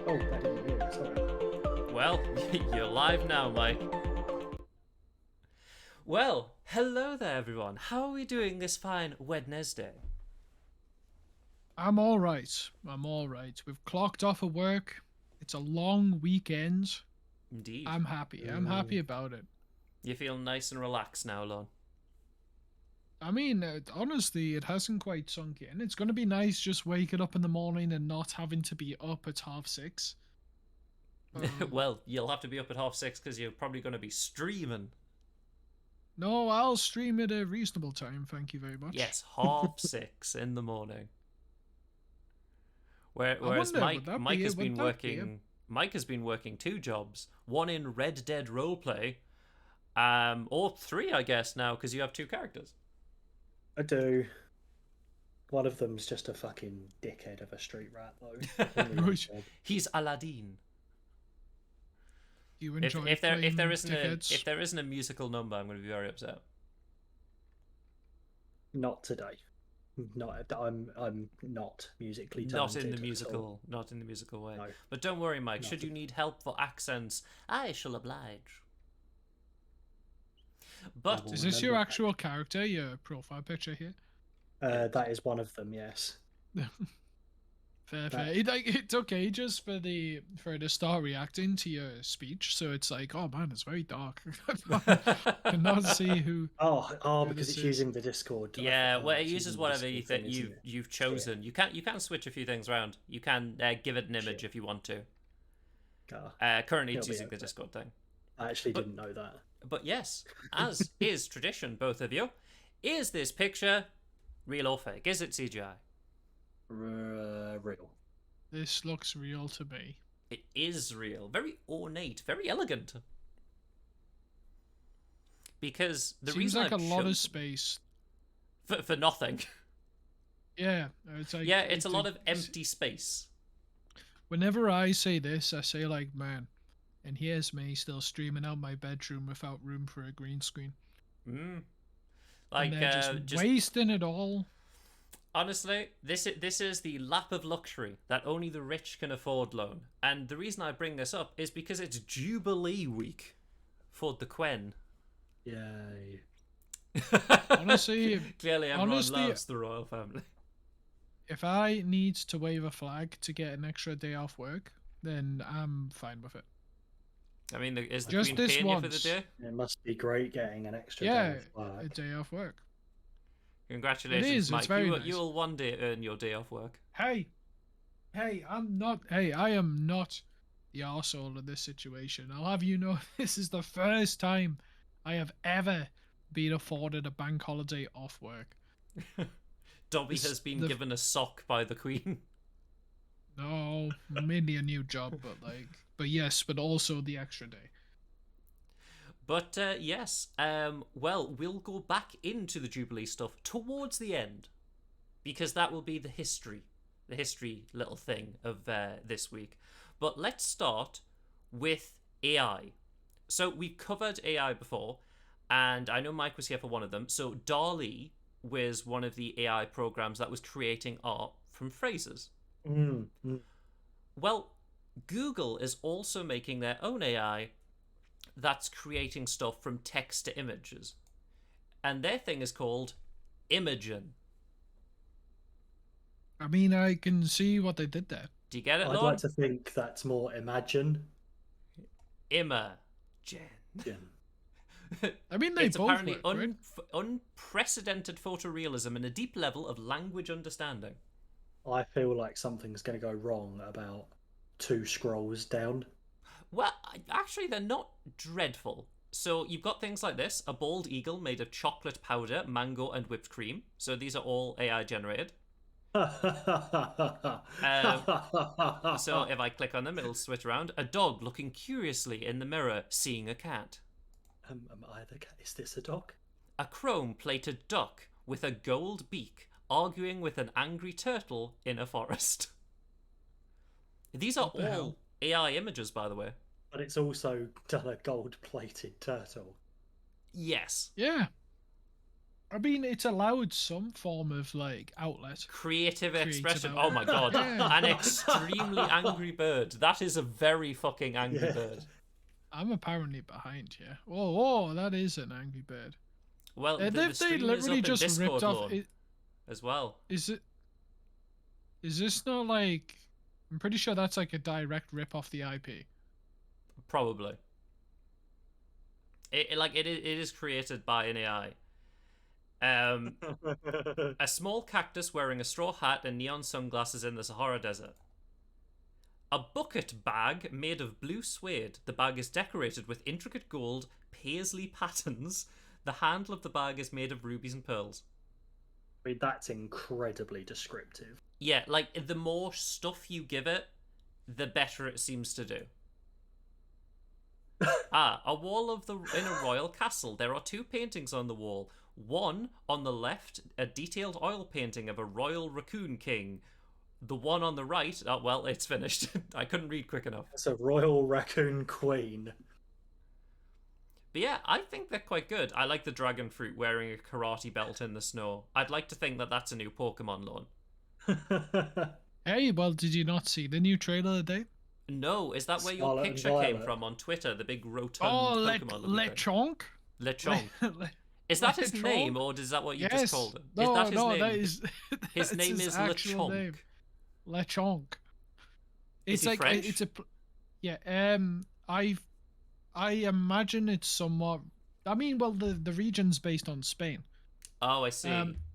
Oh, I didn't hear it, sorry. Well, you're live now, Mike. Well, hello there, everyone. How are we doing this fine Wednesday? I'm all right. I'm all right. We've clocked off of work. It's a long weekend. Indeed. I'm happy. I'm happy about it. You feel nice and relaxed now, Lon? I mean, honestly, it hasn't quite sunk in. It's going to be nice just waking up in the morning and not having to be up at 6:30. Well, you'll have to be up at 6:30 because you're probably going to be streaming. No, I'll stream at a reasonable time. Thank you very much. Yes, 6:30 in the morning. Whereas Mike has been working. Mike has been working 2 jobs. One in Red Dead roleplay, or 3, I guess now, because you have 2 characters. I do. One of them's just a fucking dickhead of a street rat, though. Really good. He's Aladdin. You enjoy If there dickheads? isn't a musical number, I'm going to be very upset. Not today. Not. I'm not musically Not talented. in the musical way. No. But don't worry, Mike. Not Should you need help for accents, I shall oblige. But Is this your actual character, your profile picture here? That is one of them. Yes. Fair. It's okay just for the start reacting to your speech, so it's like, oh man, it's very dark. I cannot see who. Oh, because it's using the Discord. yeah, well, it it's uses using whatever Discord thing, isn't it? you've chosen. You can switch a few things around. You can give it an image if you want to. Currently, it's It'll be using the okay. Discord thing. I actually didn't know that. But yes, as is tradition, both of you, is this picture real or fake? Is it CGI? Real. This looks real to me. It is real. Very ornate, very elegant. Because the Seems reason like I've a lot chosen- of space. for nothing. Yeah, it's like Yeah, it's a lot of empty space. Whenever I say this, I say like, man, and here's me still streaming out my bedroom without room for a green screen. Like And they're just just wasting it all. honestly, this is the lap of luxury that only the rich can afford, Lone. And the reason I bring this up is because it's Jubilee week for the Quen. Yay. Honestly, Clearly everyone honestly, loves the royal family. if I need to wave a flag to get an extra day off work, then I'm fine with it. I mean, is the Just Queen this paying you for the once. day? It must be great getting an extra Yeah, day of work. a day off work. Congratulations, It is, it's Mike. very You nice. will one day earn your day off work. Hey, I am not the arsehole of this situation. I'll have you know, this is the first time I have ever been afforded a bank holiday off work. Dobby This- has been given a sock by the Queen. No, mainly a new job, but yes, but also the extra day. But yes, well, we'll go back into the Jubilee stuff towards the end, because that will be the history little thing of this week. But let's start with AI. So we've covered AI before, and I know Mike was here for one of them. So DALL-E was one of the AI programs that was creating art from phrases. Well, Google is also making their own AI that's creating stuff from text to images. And their thing is called Imogen. I mean, I can see what they did there. Do you get it, I'd Lorne? like to think that's more Imagine. Imogen. Yeah. I mean, they It's both apparently work, right? unprecedented photorealism and a deep level of language understanding. I feel like something's going to go wrong about 2 scrolls down. Well, actually, they're not dreadful. So you've got things like this: a bald eagle made of chocolate powder, mango, and whipped cream. So these are all AI generated. So if I click on them, it'll switch around. A dog looking curiously in the mirror, seeing a cat. Am I the cat? Is this a dog? A chrome-plated duck with a gold beak arguing with an angry turtle in a forest. These are What the all hell? AI images, by the way. But it's also done a gold-plated turtle. Yes. Yeah. I mean, it's allowed some form of like outlet. Creative Creative expression. outlet. Oh my god. Yeah. An extremely angry bird. That is a very fucking angry Yeah. bird. I'm apparently behind here. Oh, that is an angry bird. Well, the They stream is literally up in just Discord, ripped off. Lorne, as well. Is this not like? I'm pretty sure that's like a direct rip off the IP. Probably. It is created by an AI. A small cactus wearing a straw hat and neon sunglasses in the Sahara Desert. A bucket bag made of blue suede. The bag is decorated with intricate gold paisley patterns. The handle of the bag is made of rubies and pearls. I mean, that's incredibly descriptive. Yeah, like the more stuff you give it, the better it seems to do. A wall in a royal castle. There are 2 paintings on the wall. One on the left, a detailed oil painting of a royal raccoon king. The one on the right, oh, well, it's finished. I couldn't read quick enough. It's a royal raccoon queen. But yeah, I think they're quite good. I like the dragon fruit wearing a karate belt in the snow. I'd like to think that that's a new Pokemon, Lorne. Hey, well, did you not see the new trailer today? No, is that where your Scarlet and picture came Violet. from on Twitter? The big rotund Oh, Pokemon looking thing? Lechonk. Lechonk. Is that his Lechonk? name, or is that what you Yes. just called him? No, is that his no, name? that is. His that's name is actual Lechonk. name. Lechonk. Is It's he like French? it's a. Yeah. I imagine it's somewhat. I mean, well, the region's based on Spain. Oh, I see.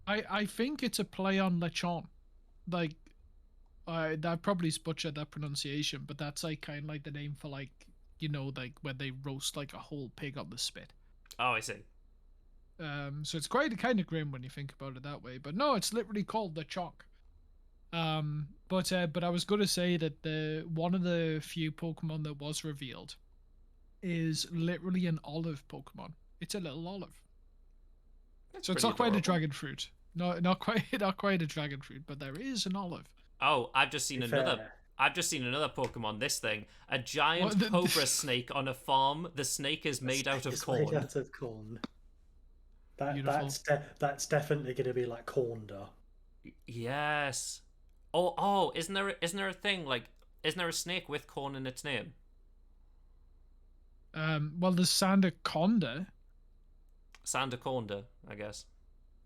I think it's a play on lechon, like, I probably butchered that pronunciation, but that's like kind of like the name for like, you know, like when they roast like a whole pig on the spit. Oh, I see. So it's quite kind of grim when you think about it that way. But no, it's literally called lechonk. But I was going to say that the one of the few Pokemon that was revealed is literally an olive Pokemon. It's a little olive. That's So it's pretty not quite a adorable. dragon fruit. No, not quite a dragon fruit, but there is an olive. Oh, I've just seen Fair. another. I've just seen another Pokemon. This thing, a giant What, the- cobra snake on a farm. The snake is made out of It's corn. made out of corn. Beautiful. That's definitely going to be like corned. Yes. Oh, isn't there a thing like? Isn't there a snake with corn in its name? Well, there's Sandaconda. Sandaconda, I guess,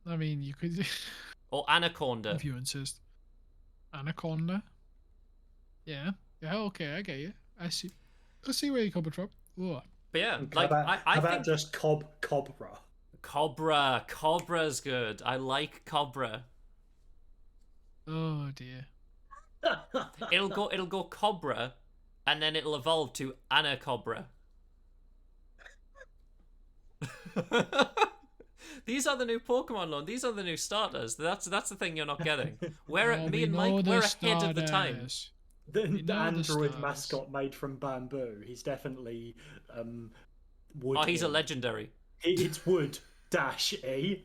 I mean, you could, or anaconda. if you insist. Anaconda. Yeah. Yeah. Okay, I get you. I see where you're coming from. Whoa. But yeah, How like about, I how about think just cobra? Cobra's good. I like Cobra. Oh dear. It'll go Cobra, and then it'll evolve to Anacobra. These are the new Pokemon, Lord. These are the new starters. That's the thing you're not getting. Oh, Me we and know Mike, the we're ahead of the time. starters. The know the android stars. mascot made from bamboo. He's definitely wood. Oh, he's a legendary. It's wood dash E.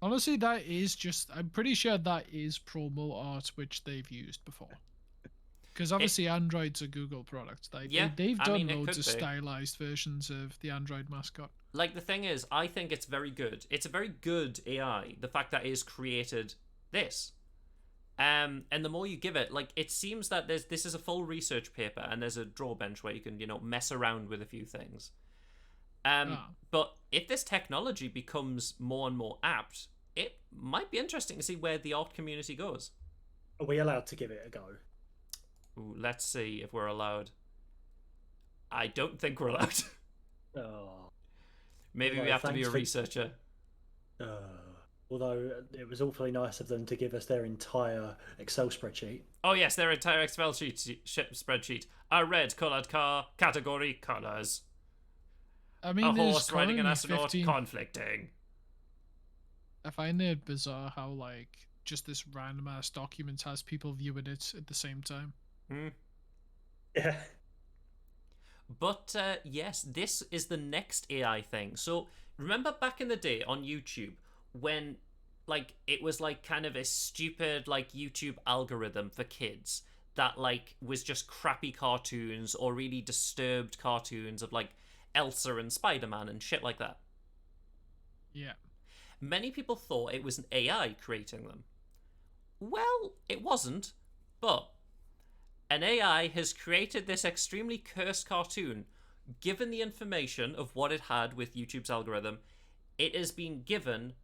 Honestly, that is just. I'm pretty sure that is promo art which they've used before. Because obviously, Android's a Google product. Like, Yeah, they've I done mean, it loads could of be. stylized versions of the Android mascot. Like, the thing is, I think it's very good. It's a very good AI. The fact that it has created this. And the more you give it, like, it seems that this is a full research paper, and there's a draw bench where you can, mess around with a few things. Ah. But if this technology becomes more and more apt, it might be interesting to see where the art community goes. Are we allowed to give it a go? Ooh, let's see if we're allowed. I don't think we're allowed. Oh. Maybe we Well, have to be a thanks for- researcher. Although it was awfully nice of them to give us their entire Excel spreadsheet. Oh yes, their entire Excel spreadsheet. A red coloured car, category colours. I mean, A there's horse riding an currently astronaut, 15. conflicting. I find it bizarre how like just this random ass document has people viewing it at the same time. Yeah. But yes, this is the next AI thing. So remember back in the day on YouTube when like it was like kind of a stupid like YouTube algorithm for kids that like was just crappy cartoons or really disturbed cartoons of like Elsa and Spider-Man and shit like that. Yeah. Many people thought it was an AI creating them. Well, it wasn't, but an AI has created this extremely cursed cartoon. Given the information of what it had with YouTube's algorithm, it has been given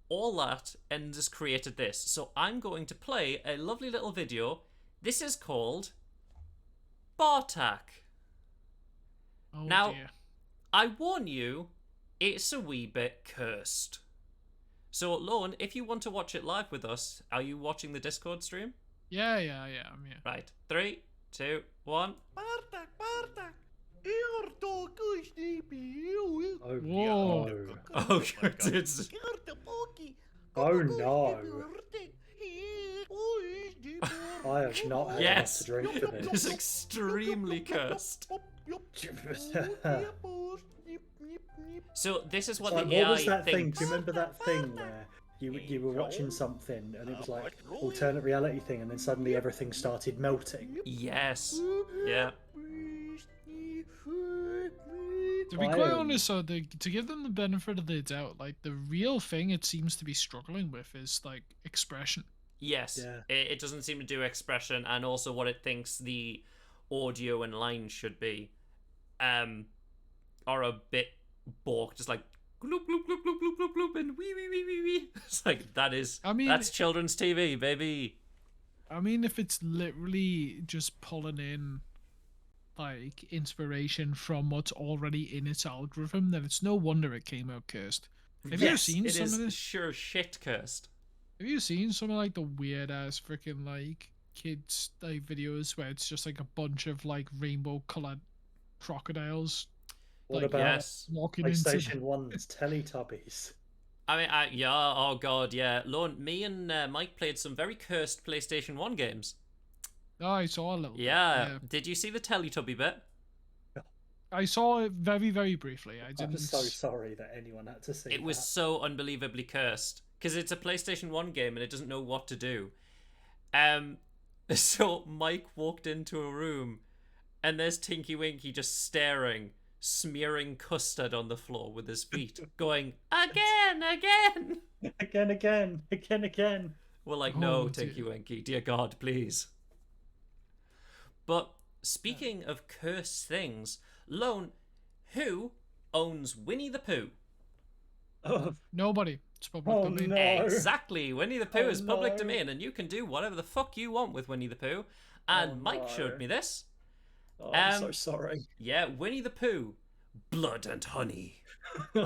all that and has created this. So I'm going to play a lovely little video. This is called Bartak. Oh Now, dear. I warn you, it's a wee bit cursed. So, Lorne, if you want to watch it live with us, are you watching the Discord stream? Yeah, I'm here. Right. 3, 2, 1. Oh, Whoa. no. Oh, it's... Oh, no. I have not had Yes. enough to drink for It's this. extremely cursed. So, this is what Like, the what AI was that thing? thinks. Do you remember that thing where you were watching something and it was like alternate reality thing, and then suddenly everything started melting? Yes. Yeah. To be I quite am- honest, so to give them the benefit of the doubt, like the real thing it seems to be struggling with is like expression. Yes. Yeah. It doesn't seem to do expression and also what it thinks the audio and lines should be. Are a bit balked, just like gloop gloop gloop gloop gloop gloop gloop and wee wee wee wee wee. It's like that's children's TV, baby. I mean, if it's literally just pulling in like inspiration from what's already in its algorithm, then it's no wonder it came out cursed. Have you ever seen it some is of this? sure shit cursed. Have you seen some of like the weird ass freaking like kids like videos where it's just like a bunch of like rainbow colored crocodiles What like, about Yes. walking into PlayStation 1's Teletubbies? I mean, yeah, oh god, yeah. Lorne, me and Mike played some very cursed PlayStation 1 games. Oh, I saw a little bit, Yeah. Did you see the Teletubby bit? I saw it very, very briefly. I I'm didn't. so sorry that anyone had to see It was that. so unbelievably cursed because it's a PlayStation 1 game and it doesn't know what to do. So Mike walked into a room and there's Tinky Winky just staring, smearing custard on the floor with his feet, going, again! Again. We're like, Oh, no, dear. Tinky Winky, dear God, please. But speaking of cursed things, Lone, who owns Winnie the Pooh? Oh, Nobody. It's public Oh, domain. no. Exactly. Winnie the Pooh Oh, is public no. domain, and you can do whatever the fuck you want with Winnie the Pooh. And Oh, Mike no. showed me this. I'm so sorry. Yeah, Winnie the Pooh, Blood and Honey.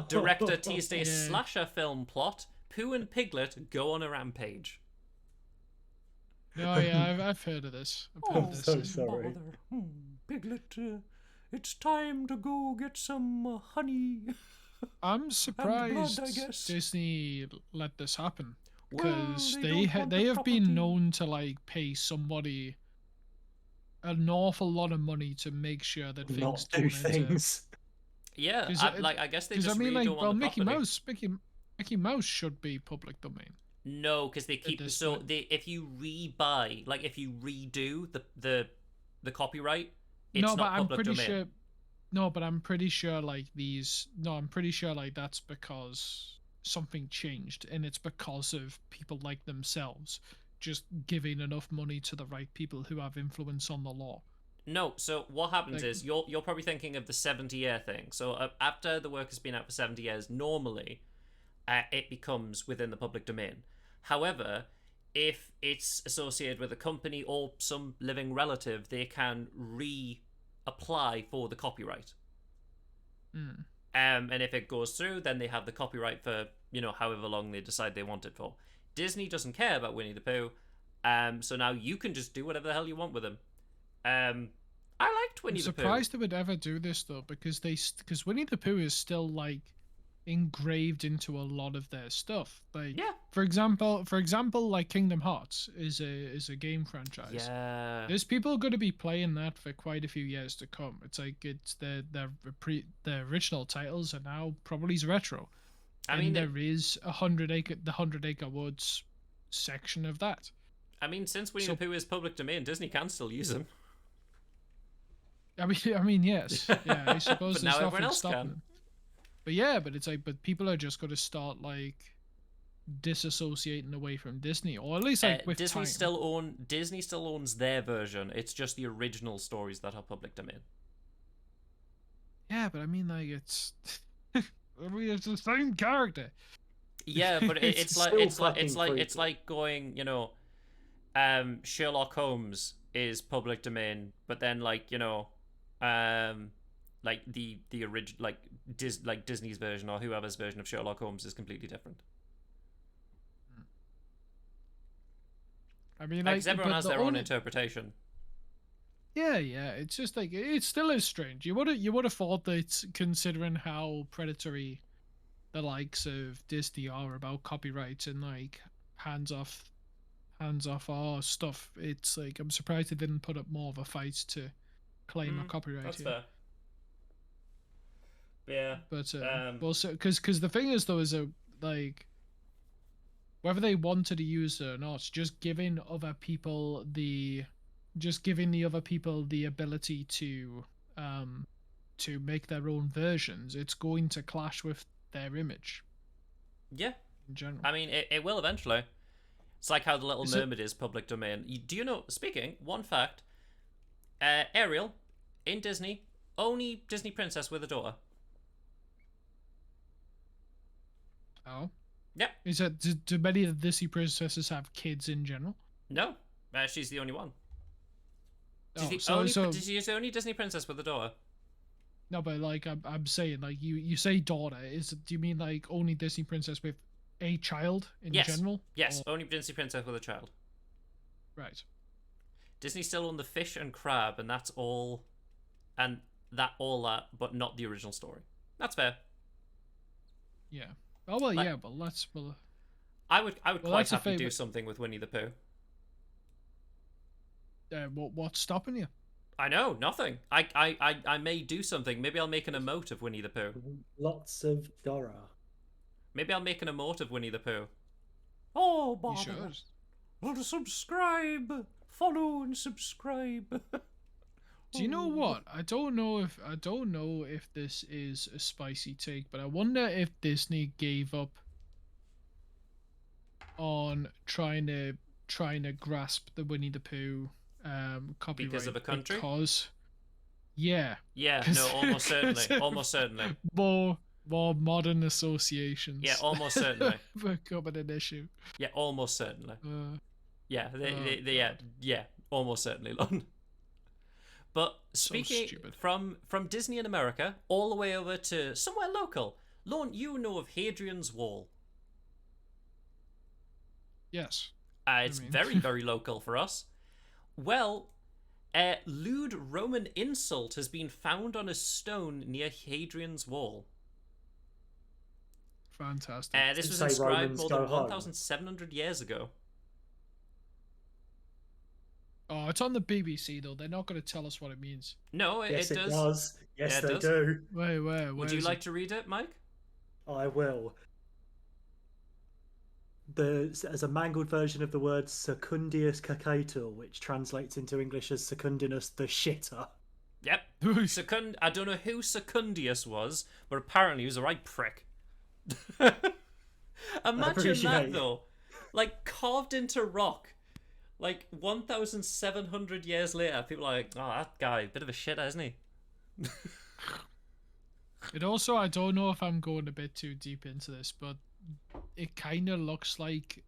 Director teased a Yeah. slasher film plot. Pooh and Piglet go on a rampage. No, yeah, I've heard of this. I've heard of this. so sorry. Piglet, it's time to go get some honey. I'm surprised I guess. Disney let this happen Well, because they they don't want they the have property. been known to like pay somebody an awful lot of money to make sure that things Not don't do enter. things. Yeah, 'Cause I guess they Because just I mean, really like, don't well, want the Mickey property. Mickey Mouse should be public domain. No, because they keep this so point. if you rebuy, like if you redo the copyright, it's No, not but I'm public pretty domain. sure. No, but I'm pretty sure like these. No, I'm pretty sure like that's because something changed, and it's because of people like themselves just giving enough money to the right people who have influence on the law. No, so what happens Like, is you're probably thinking of the 70-year thing. So after the work has been out for 70 years, normally it becomes within the public domain. However, if it's associated with a company or some living relative, they can reapply for the copyright. mm. And if it goes through, then they have the copyright for, however long they decide they want it for. Disney doesn't care about Winnie the Pooh, so now you can just do whatever the hell you want with him. I liked Winnie I'm the Pooh. surprised they would ever do this though, because Winnie the Pooh is still like engraved into a lot of their stuff. Like, Yeah. for example, like Kingdom Hearts is a game franchise. Yeah. There's people going to be playing that for quite a few years to come. It's like the original titles are now probably retro. I mean, there is the 100 Acre Woods section of that. I mean, since Winnie the Pooh is public domain, Disney can still use them. I mean, yes, yeah. I suppose But there's now everyone nothing else stopping can. them. But yeah, but it's like, but people are just going to start like disassociating away from Disney, or at least like with Disney time. Disney still owns their version. It's just the original stories that are public domain. Yeah, but I mean, like it's, I mean, it's the same character. Yeah, but it's like still it's fucking it's like going, Sherlock Holmes is public domain, but then like like the original like Disney's version or whoever's version of Sherlock Holmes is completely different. I mean, Because like, everyone but has the their own only- interpretation. Yeah, yeah. It's just like it still is strange. You would have thought that, considering how predatory the likes of Disney are about copyright and like hands off our stuff, it's like I'm surprised they didn't put up more of a fight to claim a copyright That's here. fair. Yeah. But well, so because the thing is though is like whether they wanted to use it or not, just giving the other people the ability to make their own versions, it's going to clash with their image Yeah. in general. I mean, it will eventually. It's like how The Little Is it- Mermaid is public domain. Do you know, speaking, one fact, Ariel, in Disney, only Disney princess with a daughter. Oh, Yep. is that do many of the Disney princesses have kids in general? No, she's the only one. Oh, She's the only Disney princess with a daughter. no, but like I'm saying, like you say daughter, do you mean like only Disney princess with a child in Yes. general? Yes, Or- only Disney princess with a child. right. Disney still own the fish and crab, and that's all, but not the original story. That's fair. Yeah. Oh well, Like- yeah, but well. I would Well, quite that's a happily do favourite. something with Winnie the Pooh. What's stopping you? I know, nothing. I may do something. Maybe I'll make an emote of Winnie the Pooh. Lots of Dora. Maybe I'll make an emote of Winnie the Pooh. Oh, You Barbara. should. Well, subscribe. Follow and subscribe. Do you know what? I don't know if this is a spicy take, but I wonder if Disney gave up on trying to grasp the Winnie the Pooh copyright Because of a country? Because yeah, Yeah, no, almost certainly. Almost certainly. more modern associations. Yeah, almost certainly. becoming an issue. Yeah, almost certainly. Yeah, God. yeah, almost certainly, Lon. But So speaking stupid. from Disney in America all the way over to somewhere local, Lon, you know of Hadrian's Wall. Yes. It's mean- very, very local for us. Well, lewd Roman insult has been found on a stone near Hadrian's Wall. Fantastic. This Did was say inscribed Romans more go than home? 1,700 years ago. Oh, it's on the BBC though. They're not going to tell us what it means. No, Yes, it it does. does. Yes, Yeah, it they does. do. Where Would you like to read it, Mike? I will. There's a mangled version of the word secundius cacatul, which translates into English as secundinus the shitter. Yep. I don't know who Secundius was, but apparently he was a right prick. Imagine that appreciate. though, like carved into rock, like 1,700 years later. People are like, oh, that guy, bit of a shitter, isn't he? It also, I don't know if I'm going a bit too deep into this, but it kind of looks like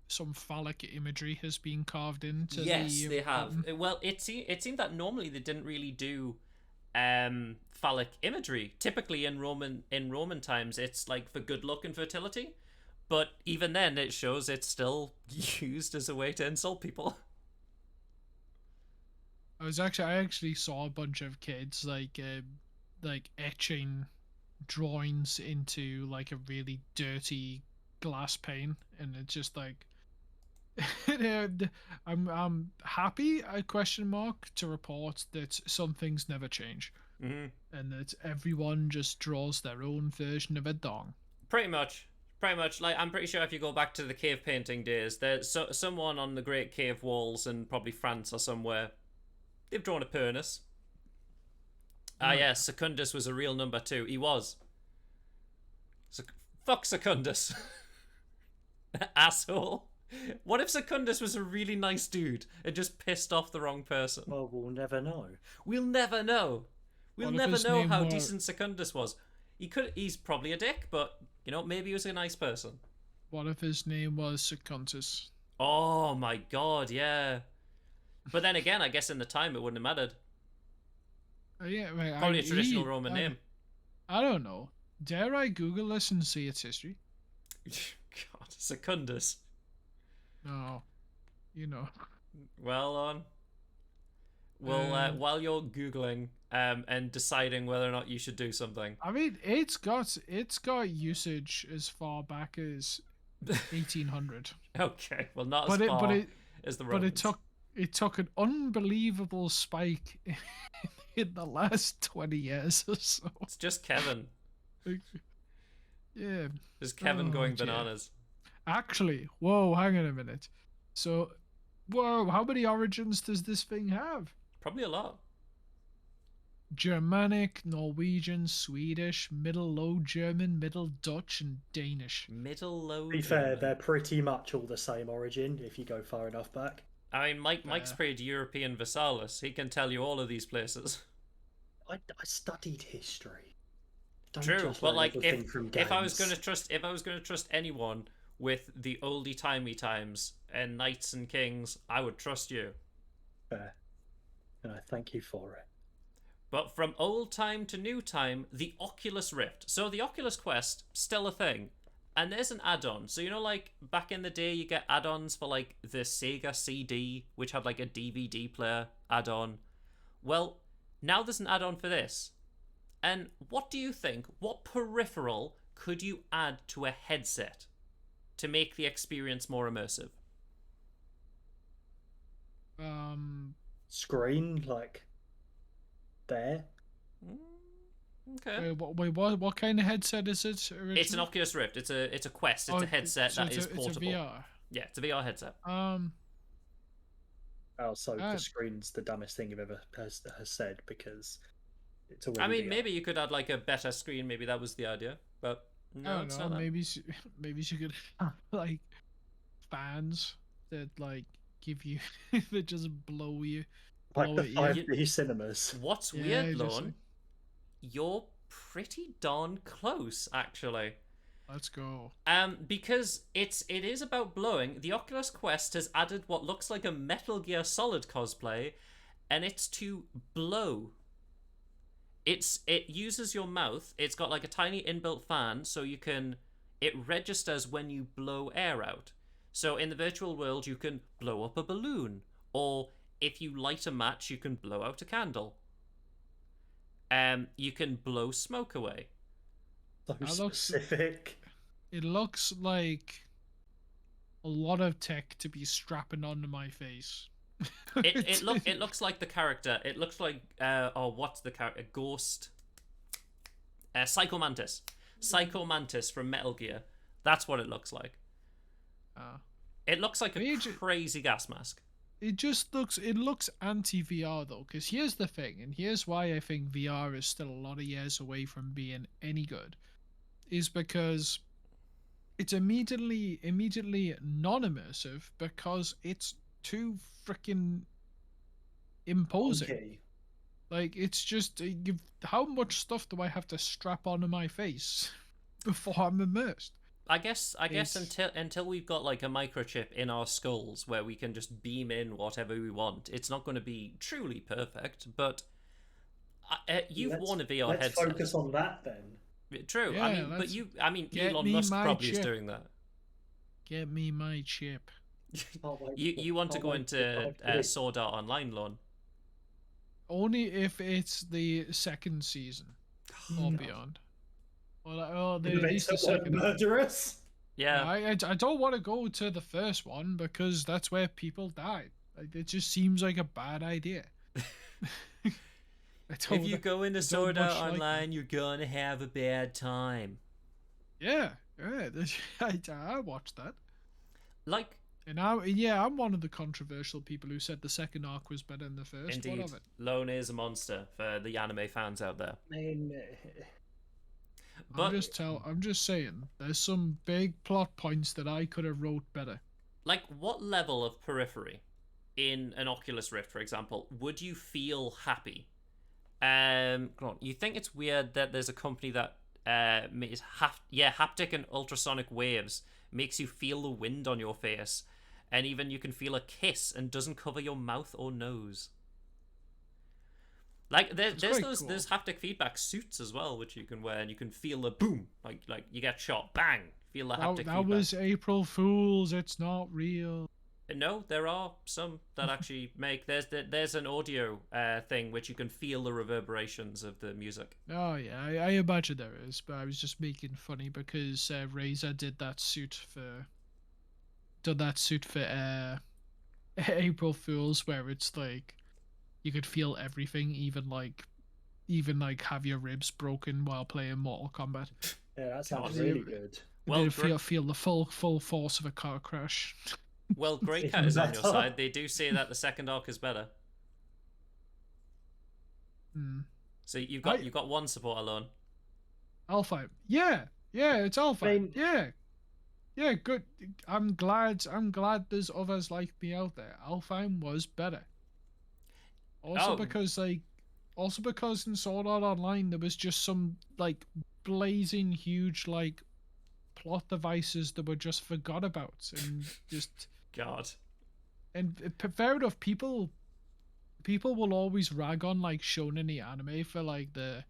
some phallic imagery has been carved into Yes, the they have. mountain. Well, it seemed that normally they didn't really do phallic imagery. Typically in Roman times, it's like for good luck and fertility. But even then, it shows it's still used as a way to insult people. I actually saw a bunch of kids like etching drawings into like a really dirty glass pane, and it's just like and I'm happy, a question mark, to report that some things never change, Hmm. and that everyone just draws their own version of a dong. Pretty much. Pretty much. Like, I'm pretty sure if you go back to the cave painting days, there's someone on the Great Cave Walls in probably France or somewhere. They've drawn a Pernus. Ah, yeah, Secundus was a real number too. He was. Fuck Secundus. Asshole. What if Secundus was a really nice dude and just pissed off the wrong person? Well, we'll never know. We'll never know. We'll What if never his know name how were- decent Secundus was. He's probably a dick, but you know, maybe he was a nice person. What if his name was Secundus? Oh my god, yeah. But then again, I guess in the time it wouldn't have mattered. Yeah, right, Probably a traditional Roman name. I don't know. Dare I Google this and see its history? God, Secundus. No, you know. Well on. Well, while you're googling and deciding whether or not you should do something. I mean, it's got usage as far back as 1800, Okay, well not but as it far but it as the but Romans. it took an unbelievable spike in the last 20 years or so. It's just Kevin. Like, yeah. Just Kevin Oh, going dear. bananas. Actually, whoa, hang on a minute. So, whoa, how many origins does this thing have? Probably a lot. Germanic, Norwegian, Swedish, Middle Low German, Middle Dutch, and Danish. Middle Low To be fair, German. they're pretty much all the same origin if you go far enough back. I mean, Mike's pretty European Versailles. He can tell you all of these places. I studied history. Don't True, just but learn like everything from games. if I was gonna trust anyone with the oldie timey times and knights and kings, I would trust you. Fair. And I thank you for it. But from old time to new time, the Oculus Rift. So the Oculus Quest, still a thing. And there's an add-on. So you know, like back in the day, you get add-ons for like the Sega CD, which had like a DVD player add-on. Well, now there's an add-on for this. And what do you think? What peripheral could you add to a headset to make the experience more immersive? Screen, like, there. Okay. What kind of headset is it originally? It's an Oculus Rift. It's a Quest. It's a headset so that is portable. It's a VR. Yeah, it's a VR headset. Oh, so the screen's the dumbest thing you've ever has said because it's already I mean, VR. maybe you could add like a better screen. Maybe that was the idea, but no, I don't it's know. not that. Maybe she could have, like fans that like give you that just blow you. like the blow at you. 5D cinemas. What's Yeah, weird, just Lorne? like- You're pretty darn close, actually. Let's go. Because it is about blowing. The Oculus Quest has added what looks like a Metal Gear Solid cosplay, and it's to blow. It uses your mouth. It's got like a tiny inbuilt fan, so it registers when you blow air out. So in the virtual world, you can blow up a balloon, or if you light a match, you can blow out a candle. You can blow smoke away. So That looks- specific. It looks like a lot of tech to be strapping onto my face. It looks like the character. It looks like what's the character? Ghost. Psycho Mantis. Psycho Mantis from Metal Gear. That's what it looks like. It looks like a crazy gas mask. It looks anti VR though, because here's the thing, and here's why I think VR is still a lot of years away from being any good, is because it's immediately non-immersive because it's too freaking imposing. Okay. Like it's just how much stuff do I have to strap onto my face before I'm immersed? I guess It's until we've got like a microchip in our skulls where we can just beam in whatever we want, it's not going to be truly perfect. But you've worn a VR Let's headset. focus on that then. True. Yeah, Elon me Musk my probably is chip. doing that. Get me my chip. You want to go into Sword Art Online, Lon? Only if it's the second season or beyond. It's the second. Murderous. Yeah. I don't want to go to the first one because that's where people died. Like, it just seems like a bad idea. If you go into Sword Art Online, you're gonna have a bad time. Yeah, I watched that. Like, and I'm one of the controversial people who said the second arc was better than the first. Indeed, what of it? Lone is a monster for the anime fans out there. But I'm just saying, there's some big plot points that I could have wrote better. Like, what level of periphery in an Oculus Rift, for example, would you feel happy? You think it's weird that there's a company that is haptic and ultrasonic waves makes you feel the wind on your face, and even you can feel a kiss and doesn't cover your mouth or nose. Like there's haptic feedback suits as well, which you can wear, and you can feel the boom, like you get shot, bang, feel the haptic feedback. That was April Fool's. It's not real. No, there are some that actually make. There's an audio thing which you can feel the reverberations of the music. Oh yeah, I imagine there is, but I was just making funny because Razer did that suit for April Fool's, where it's like you could feel everything, even like have your ribs broken while playing Mortal Kombat. Yeah, that sounds really good. Well, feel the full force of a car crash. Well, Grey Cat is on your side. They do say that the second arc is better. So you've got one support alone. Alpha. Yeah, it's Alpha. Yeah, good. I'm glad there's others like me out there. Alfheim was better. Also because in Sword Art Online there was just some like blazing huge like plot devices that were just forgot about and just God. And fair enough, people will always rag on like shonen anime for like the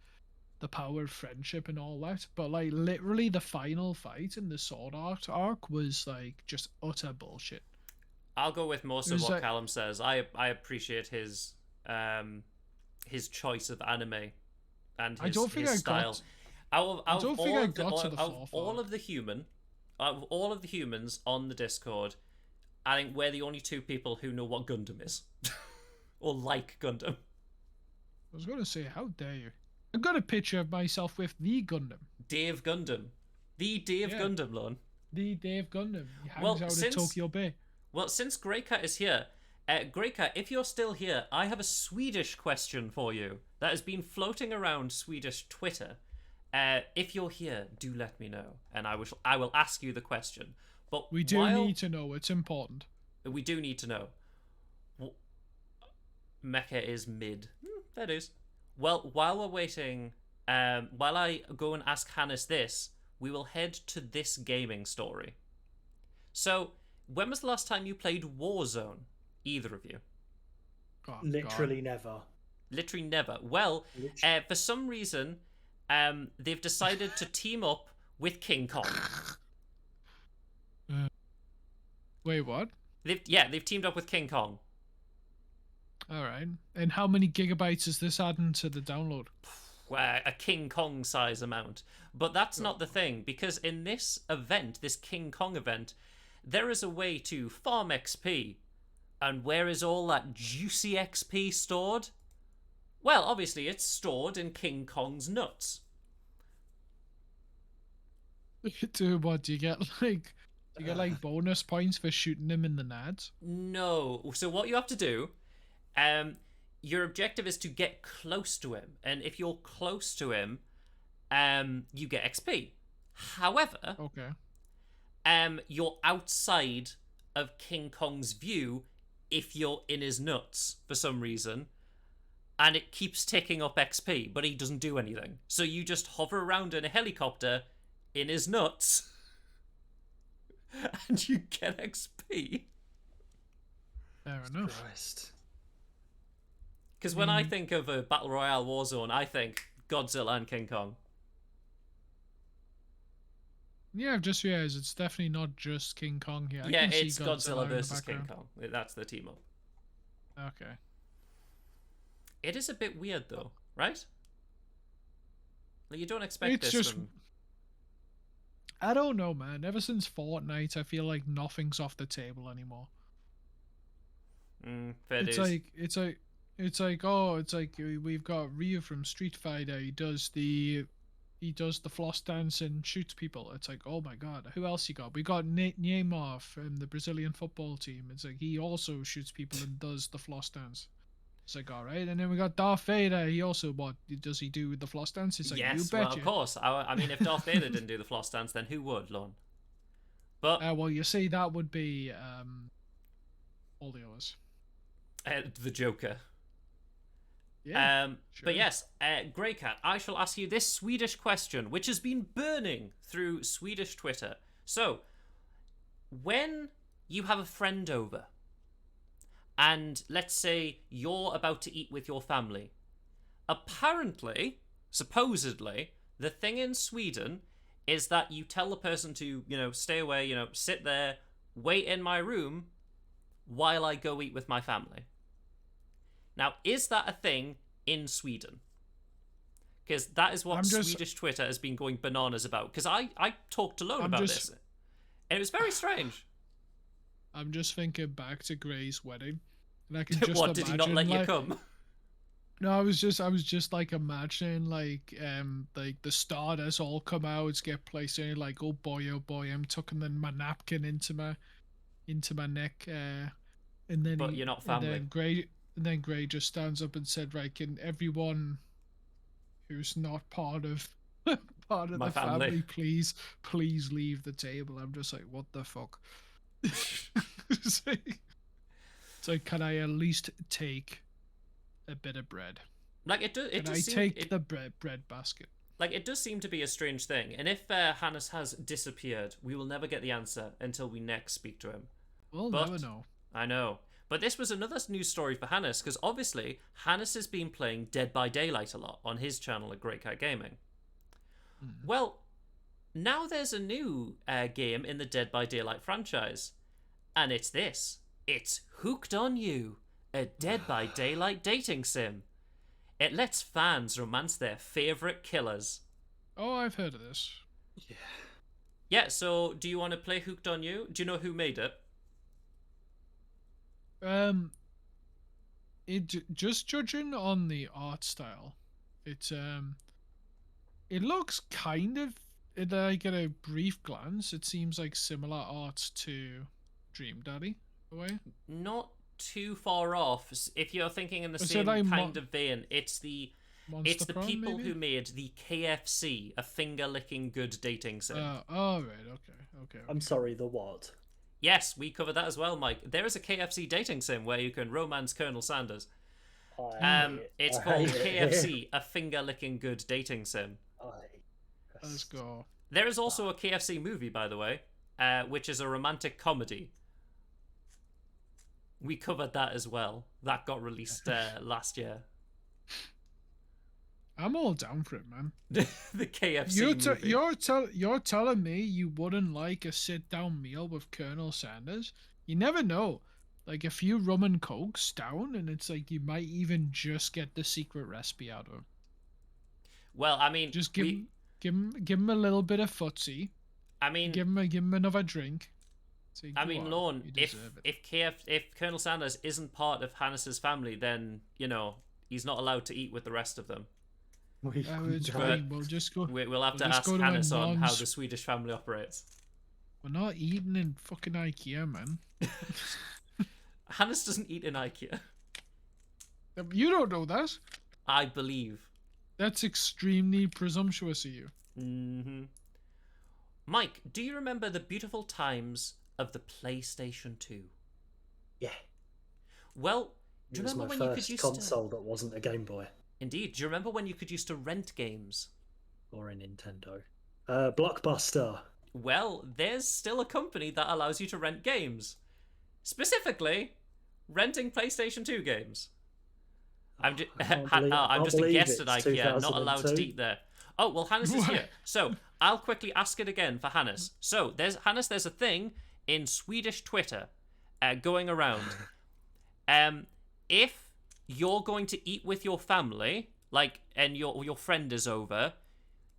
power of friendship and all that, but like literally the final fight in the Sword Art arc was like just utter bullshit. I'll go with most of what Callum says. I appreciate his choice of anime and his style. Out of all of the humans on the Discord, I think we're the only two people who know what Gundam is. Or like Gundam. I was going to say, how dare you? I've got a picture of myself with the Gundam. Dave Gundam. The Dave Gundam, Lon. The Dave Gundam. He hangs out at Tokyo Bay. Well, since Greycat is here, Greycat, if you're still here, I have a Swedish question for you that has been floating around Swedish Twitter. If you're here, do let me know, and I will ask you the question. But we do need to know. It's important. We do need to know. Mecha is mid. That is. Well, while we're waiting, while I go and ask Hannes this, we will head to this gaming story. So, when was the last time you played Warzone? Either of you? Oh, Literally never. Literally never. Well, for some reason, they've decided to team up with King Kong. Wait, what? They've teamed up with King Kong. All right. And how many gigabytes is this adding to the download? A King Kong size amount. But that's not the thing, because in this event, this King Kong event, there is a way to farm XP. And where is all that juicy XP stored? Well, obviously it's stored in King Kong's nuts. Dude, what do you get like bonus points for shooting him in the nads? No. So what you have to do, your objective is to get close to him, and if you're close to him, you get XP. However, you're outside of King Kong's view if you're in his nuts for some reason, and it keeps ticking up XP, but he doesn't do anything. So you just hover around in a helicopter in his nuts, and you get XP. Fair enough. Christ. Because when I think of a Battle Royale Warzone, I think Godzilla and King Kong. Yeah, I've just realized it's definitely not just King Kong here. Yeah, can see it's Godzilla in the versus King background. Kong. That's the team up. Okay. It is a bit weird though, right? Like, you don't expect It's this just- from... I don't know, man. Ever since Fortnite, I feel like nothing's off the table anymore. Fair It's dues. like we've got Ryu from Street Fighter. He does the floss dance and shoots people. It's like, oh my god, who else you got? We got Neymar from the Brazilian football team. It's like he also shoots people and does the floss dance. It's like, all right. And then we got Darth Vader. He also, what does he do with the floss dance? It's like, you Yes, betcha. well, of course. I mean, if Darth Vader didn't do the floss dance, then who would, Lon? But Well, you see, that would be all the others. the Joker. Yeah. But yes, Grey Cat, I shall ask you this Swedish question, which has been burning through Swedish Twitter. So, when you have a friend over, and let's say you're about to eat with your family, apparently, supposedly, the thing in Sweden is that you tell the person to, stay away, sit there, wait in my room while I go eat with my family. Now, is that a thing in Sweden? Because that is what Swedish Twitter has been going bananas about. Because I talked to Lone about this, and it was very strange. I'm just thinking back to Gray's wedding, and I can just What, did he not let you come? No, I was just like imagining like the starters all come out, get placed in, like, oh boy, I'm tucking my napkin into my neck, and then But you're not family. And then Gray just stands up and said, right, can everyone who's not part of My the family. please leave the table. I'm just like, what the fuck? It's like, can I at least take a bit of bread? Like, it does. Can I take the bread basket? Like, it does seem to be a strange thing. And if Hannes has disappeared, we will never get the answer until we next speak to him. We'll never know. I know. But this was another news story for Hannes, because obviously Hannes has been playing Dead by Daylight a lot on his channel at Great Cat Gaming. Mm-hmm. Well, now there's a new game in the Dead by Daylight franchise, and it's this. It's Hooked on You, a Dead by Daylight dating sim. It lets fans romance their favourite killers. Oh, I've heard of this. Yeah. Yeah, so do you want to play Hooked on You? Do you know who made it? Just judging on the art style, it looks kind of, like, at a brief glance, it seems like similar art to Dream Daddy, in a way. Not too far off. If you're thinking in the Is it same like kind of vein, it's the Prime, people maybe? who made the KFC, a finger-licking good dating sim. Oh, right, okay. I'm sorry, the what? Yes, we covered that as well, Mike. There is a KFC dating sim where you can romance Colonel Sanders. It's called KFC, a finger-licking good dating sim. Let's go. There is also a KFC movie, by the way, which is a romantic comedy. We covered that as well. That got released last year. I'm all down for it, man. The KFC movie. You're telling me you wouldn't like a sit-down meal with Colonel Sanders? You never know. Like, a few rum and cokes down, and it's like you might even just get the secret recipe out of him. Well, I mean, Just give him a little bit of footsie. I mean, give him another drink. So I mean, Lorne, if Colonel Sanders isn't part of Hannes's family, then he's not allowed to eat with the rest of them. It's fine. We'll just go. We'll have to just ask go to Hannes my on how mom's. the Swedish family operates. We're not eating in fucking IKEA, man. Hannes doesn't eat in IKEA. You don't know that. I believe. That's extremely presumptuous of you. Mm-hmm. Mike, do you remember the beautiful times of the PlayStation 2? Yeah. Well, do It you was remember my when you could first use console that wasn't a Game Boy Indeed. Do you remember when you could use to rent games? or a Nintendo. Blockbuster. Well, there's still a company that allows you to rent games. Specifically, renting PlayStation 2 games. I'm just a guest tonight here, not allowed to eat there. Oh, well, Hannes is here. So, I'll quickly ask it again for Hannes. So, there's a thing in Swedish Twitter going around. If you're going to eat with your family, like, and your friend is over,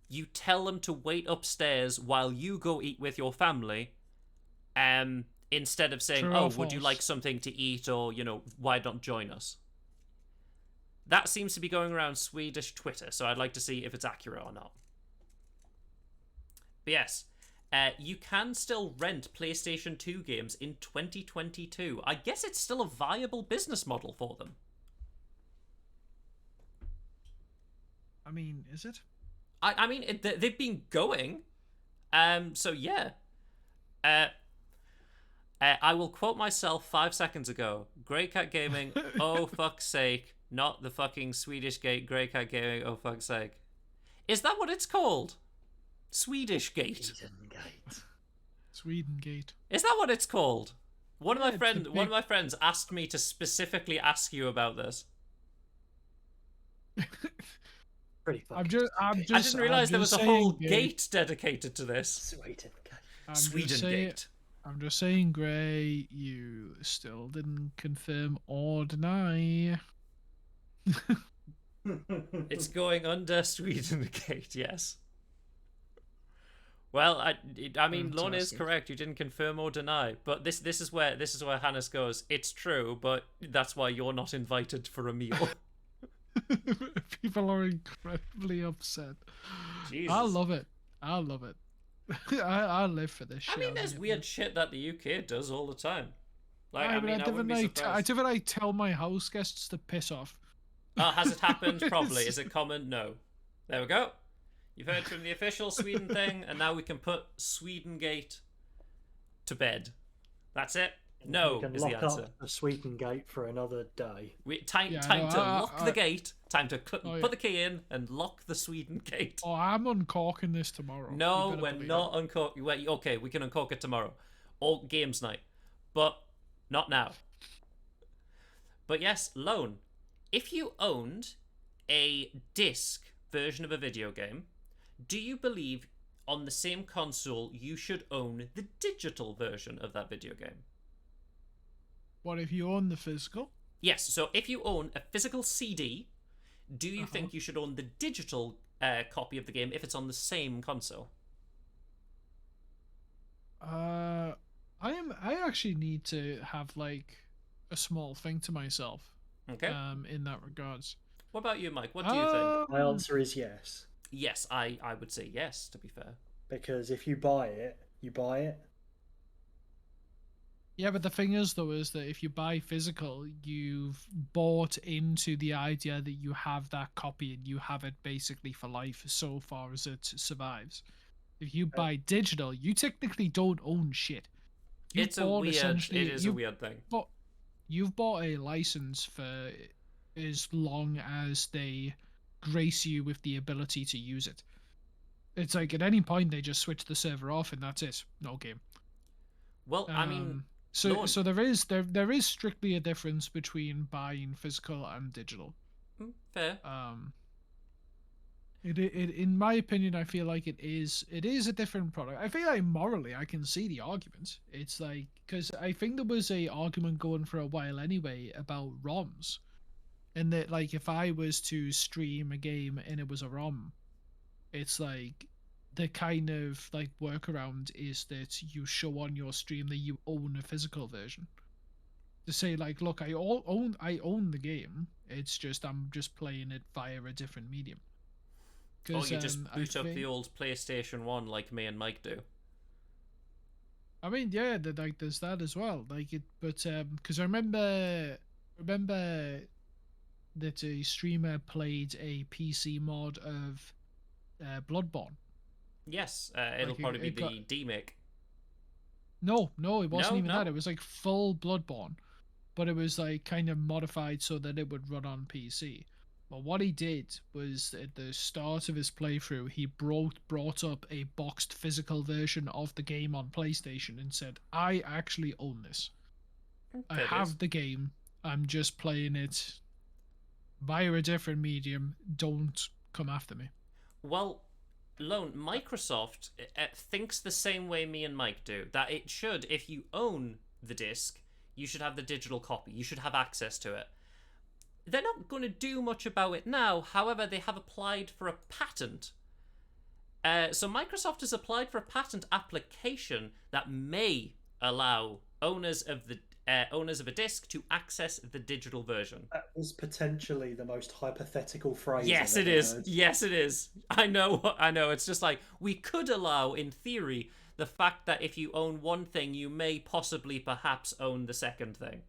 you tell them to wait upstairs while you go eat with your family, instead of saying, "Oh, would you like something to eat?" or, "Why don't join us?" That seems to be going around Swedish Twitter, so I'd like to see if it's accurate or not. But yes, you can still rent PlayStation 2 games in 2022. I guess it's still a viable business model for them. I mean, is it? I mean, they've been going. So yeah. I will quote myself 5 seconds ago. Grey Cat Gaming, oh fuck's sake. Not the fucking Swedish Gate, Grey Cat Gaming, oh fuck's sake. Is that what it's called? Swedish Gate. Sweden Gate. Is that what it's called? One of my friends asked me to specifically ask you about this. Pretty fucking I didn't realise there was a whole gate dedicated to this. Sweden Gate. I'm just saying, Gray, you still didn't confirm or deny. It's going under Sweden Gate, yes. Well, I mean, Lorne is correct. You didn't confirm or deny, but this is where Hannes goes. It's true, but that's why you're not invited for a meal. People are incredibly upset. Jesus. I love it. I live for this shit. I mean, there's weird shit that the UK does all the time. Like, I wouldn't be surprised. I tell my house guests to piss off. Has it happened? Probably. Is it common? No. There we go. You've heard from the official Sweden thing, and now we can put Sweden Gate to bed. That's it. No, we can is lock the answer. Up the Sweden Gate for another day. Time to lock the gate. Time to put the key in and lock the Sweden Gate. Oh, I'm uncorking this tomorrow. No, we're not uncorking. Okay, we can uncork it tomorrow, or games night, but not now. But yes, Lone. If you owned a disc version of a video game, do you believe on the same console you should own the digital version of that video game? What if you own the physical? Yes, so if you own a physical CD, do you think you should own the digital copy of the game if it's on the same console? I actually need to have like a small thing to myself. Okay. In that regards. What about you, Mike? What do you think? My answer is yes. Yes, I would say yes, to be fair. Because if you buy it, you buy it. Yeah, but the thing is, though, is that if you buy physical, you've bought into the idea that you have that copy and you have it basically for life so far as it survives. If you buy digital, you technically don't own shit. It is a weird thing. But you've bought a license for as long as they grace you with the ability to use it. It's like at any point they just switch the server off and that's it. No game. Well, I mean, so there is strictly a difference between buying physical and digital. Fair. It in my opinion, I feel like it is a different product. I feel like morally, I can see the argument. It's like, because I think there was a argument going for a while anyway about ROMs, and that like if I was to stream a game and it was a ROM, it's like the kind of like workaround is that you show on your stream that you own a physical version. To say like, look, I own the game. It's just I'm just playing it via a different medium. Or you just boot up the old PlayStation 1 like me and Mike do. I mean, yeah, like there's that as well. Like it, but because I remember that a streamer played a PC mod of Bloodborne, Yes, it'll Like probably be it got the D-Make. no, it wasn't No, even that. no. It was like full Bloodborne, but it was like kind of modified so that it would run on PC. But what he did was at the start of his playthrough, he brought up a boxed physical version of the game on PlayStation and said, "I actually own this. I Fair dues. have the game. I'm just playing it via a different medium. Don't come after me." Well, Lone, Microsoft thinks the same way me and Mike do. That it should, if you own the disc, you should have the digital copy. You should have access to it. They're not going to do much about it now. However, they have applied for a patent. So Microsoft has applied for a patent application that may allow owners of a disc to access the digital version. That was potentially the most hypothetical phrase. Yes, I've it ever is. heard. Yes, it is. I know. It's just like we could allow, in theory, the fact that if you own one thing, you may possibly, perhaps, own the second thing.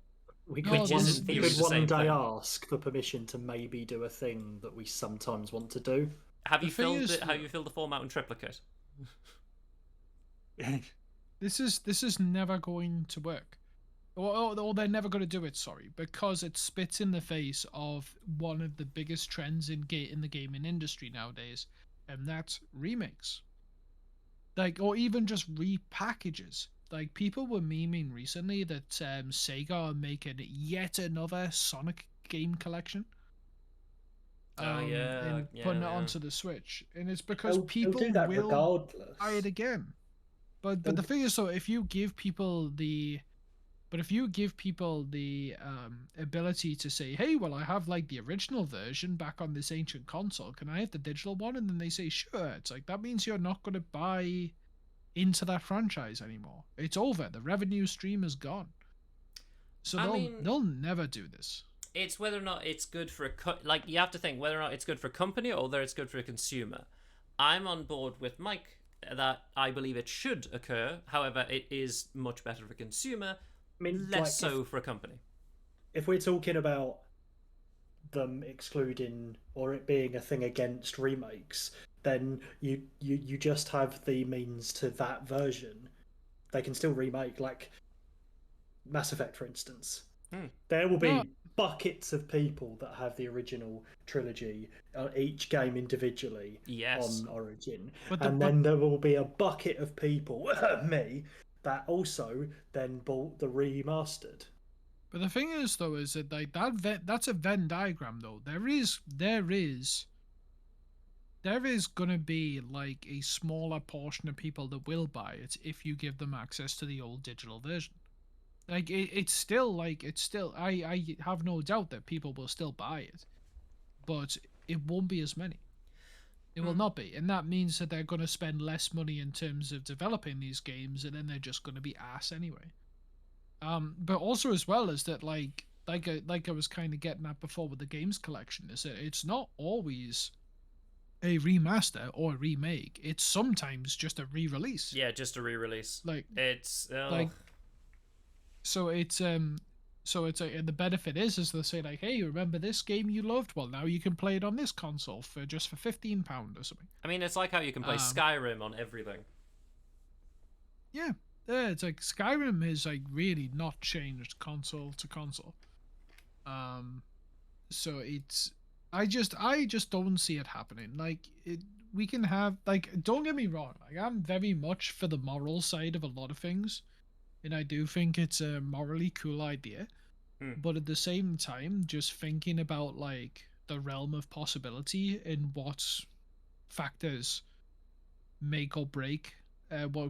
We No, could, Which this one, is is- in we theory could the one same day thing. ask for permission to maybe do a thing that we sometimes want to do. Have The you thing filled is, it? Have you filled the format in triplicate? This is never going to work. Or they're never going to do it, sorry, because it spits in the face of one of the biggest trends in the gaming industry nowadays, and that's remakes. Like, or even just repackages. Like, people were memeing recently that Sega are making yet another Sonic game collection. And putting it onto the Switch, and it's because They'll people do that will regardless. buy it again. But They'll- the thing is, so if you give people the ability to say, hey, well, I have like the original version back on this ancient console, can I have the digital one? And then they say sure, it's like that means you're not going to buy into that franchise anymore. It's over. The revenue stream is gone. So they'll never do this. It's whether or not it's good for like you have to think whether or not it's good for a company or whether it's good for a consumer. I'm on board with Mike that I believe it should occur. However, it is much better for a consumer, I mean, less so for a company. If we're talking about them excluding or it being a thing against remakes, then you just have the means to that version. They can still remake, like Mass Effect, for instance. There will be No. buckets of people that have the original trilogy, each game individually Yes. on Origin, But then there will be a bucket of people, me, that also then bought the remastered. But the thing is, though, is that like that's a Venn diagram, though. There is gonna be like a smaller portion of people that will buy it if you give them access to the old digital version. Like it's still I have no doubt that people will still buy it, but it won't be as many. It will not be, and that means that they're going to spend less money in terms of developing these games, and then they're just going to be ass anyway. But also as well is that like I was kind of getting at before with the games collection, is that it's not always a remaster or a remake. It's sometimes just a re-release. Yeah, just a re-release. Like It's like so it's and the benefit is they'll say like, hey, remember this game you loved? Well, now you can play it on this console for £15 or something. I mean, it's like how you can play Skyrim on everything. Yeah, it's like Skyrim has like really not changed console to console. So it's I just don't see it happening. Like we can have like, don't get me wrong, like I'm very much for the moral side of a lot of things, and I do think it's a morally cool idea. But at the same time, just thinking about like the realm of possibility and what factors make or break,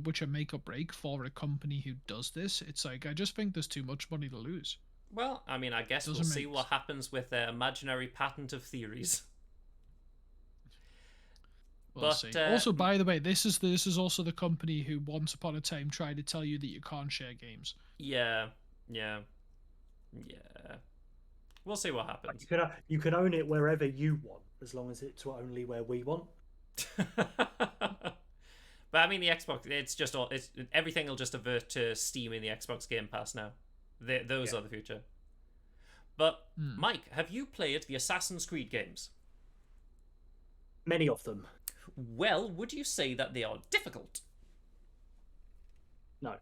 which are make or break for a company who does this, it's like I just think there's too much money to lose. Well, I mean, I guess we'll see what happens with their imaginary patent of theories. We'll see. Also, by the way, this is also the company who once upon a time tried to tell you that you can't share games. Yeah. We'll see what happens. You can own it wherever you want, as long as it's only where we want. But I mean, the Xbox, it's everything will just avert to Steam and the Xbox Game Pass now. Those are the future. But Mike, have you played the Assassin's Creed games? Many of them. Well, would you say that they are difficult? No.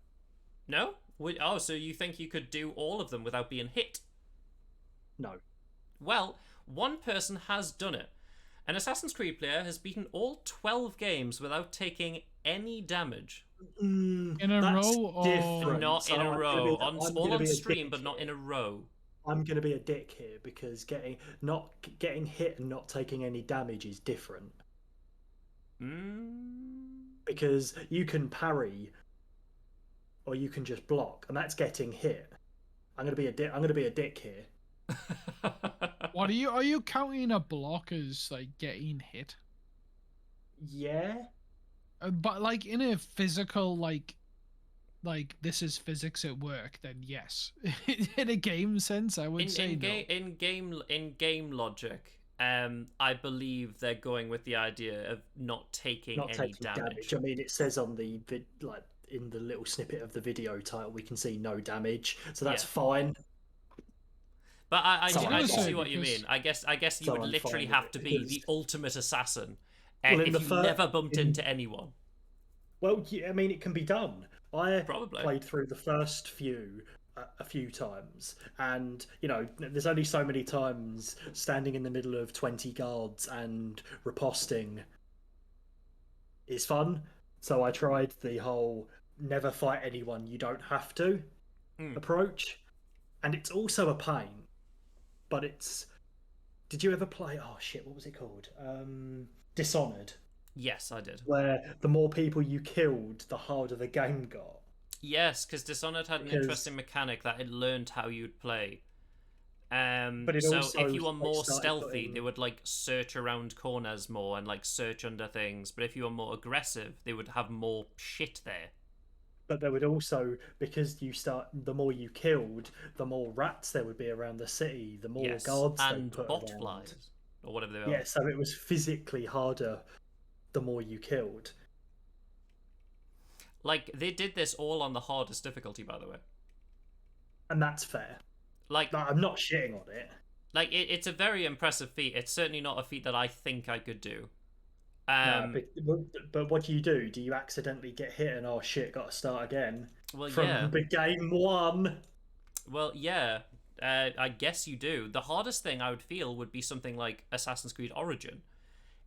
No? Oh, so you think you could do all of them without being hit? No. Well, one person has done it. An Assassin's Creed player has beaten all 12 games without taking any damage. In a That's row or different. Not So in a I'm gonna row. be, On, I'm all gonna on be a stream, dick but not in here. a row. I'm gonna be a dick here because not getting hit and not taking any damage is different. Because you can parry or you can just block, and that's getting hit. I'm gonna be a dick. I'm gonna be a dick here. what are you counting a block as like getting hit? Yeah. But like in a physical like this is physics at work, then yes. In a game sense, I would say no. In game logic, I believe they're going with the idea of not taking any damage. I mean, it says on the like in the little snippet of the video title, we can see no damage, so that's fine. But I So do say, see what you mean. I guess you So would I'm literally fine with have it to be the because- ultimate assassin Well, if you never bumped into anyone. Well, yeah, I mean, it can be done. I Probably. played through the first few a few times, and you know, there's only so many times standing in the middle of 20 guards and riposting is fun. So I tried the whole never fight anyone you don't have to approach, and it's also a pain. But it's. Did you ever play? Oh shit! What was it called? Dishonored. Yes, I did. Where the more people you killed, the harder the game got. Yes, because Dishonored had an interesting mechanic that it learned how you'd play. But it so also, if you were like, more started stealthy, putting- they would like search around corners more and like search under things. But if you were more aggressive, they would have more shit there. But there would also, because the more you killed, the more rats there would be around the city, the more guards and they put bot around. flies or whatever they are. Yeah, so it was physically harder the more you killed. Like they did this all on the hardest difficulty, by the way. And that's fair. Like I'm not shitting on it. Like it's a very impressive feat. It's certainly not a feat that I think I could do. No, but what do? Do you accidentally get hit and oh shit, got to start again? Well, From the game one. Well, yeah. I guess you do. The hardest thing I would feel would be something like Assassin's Creed Origin.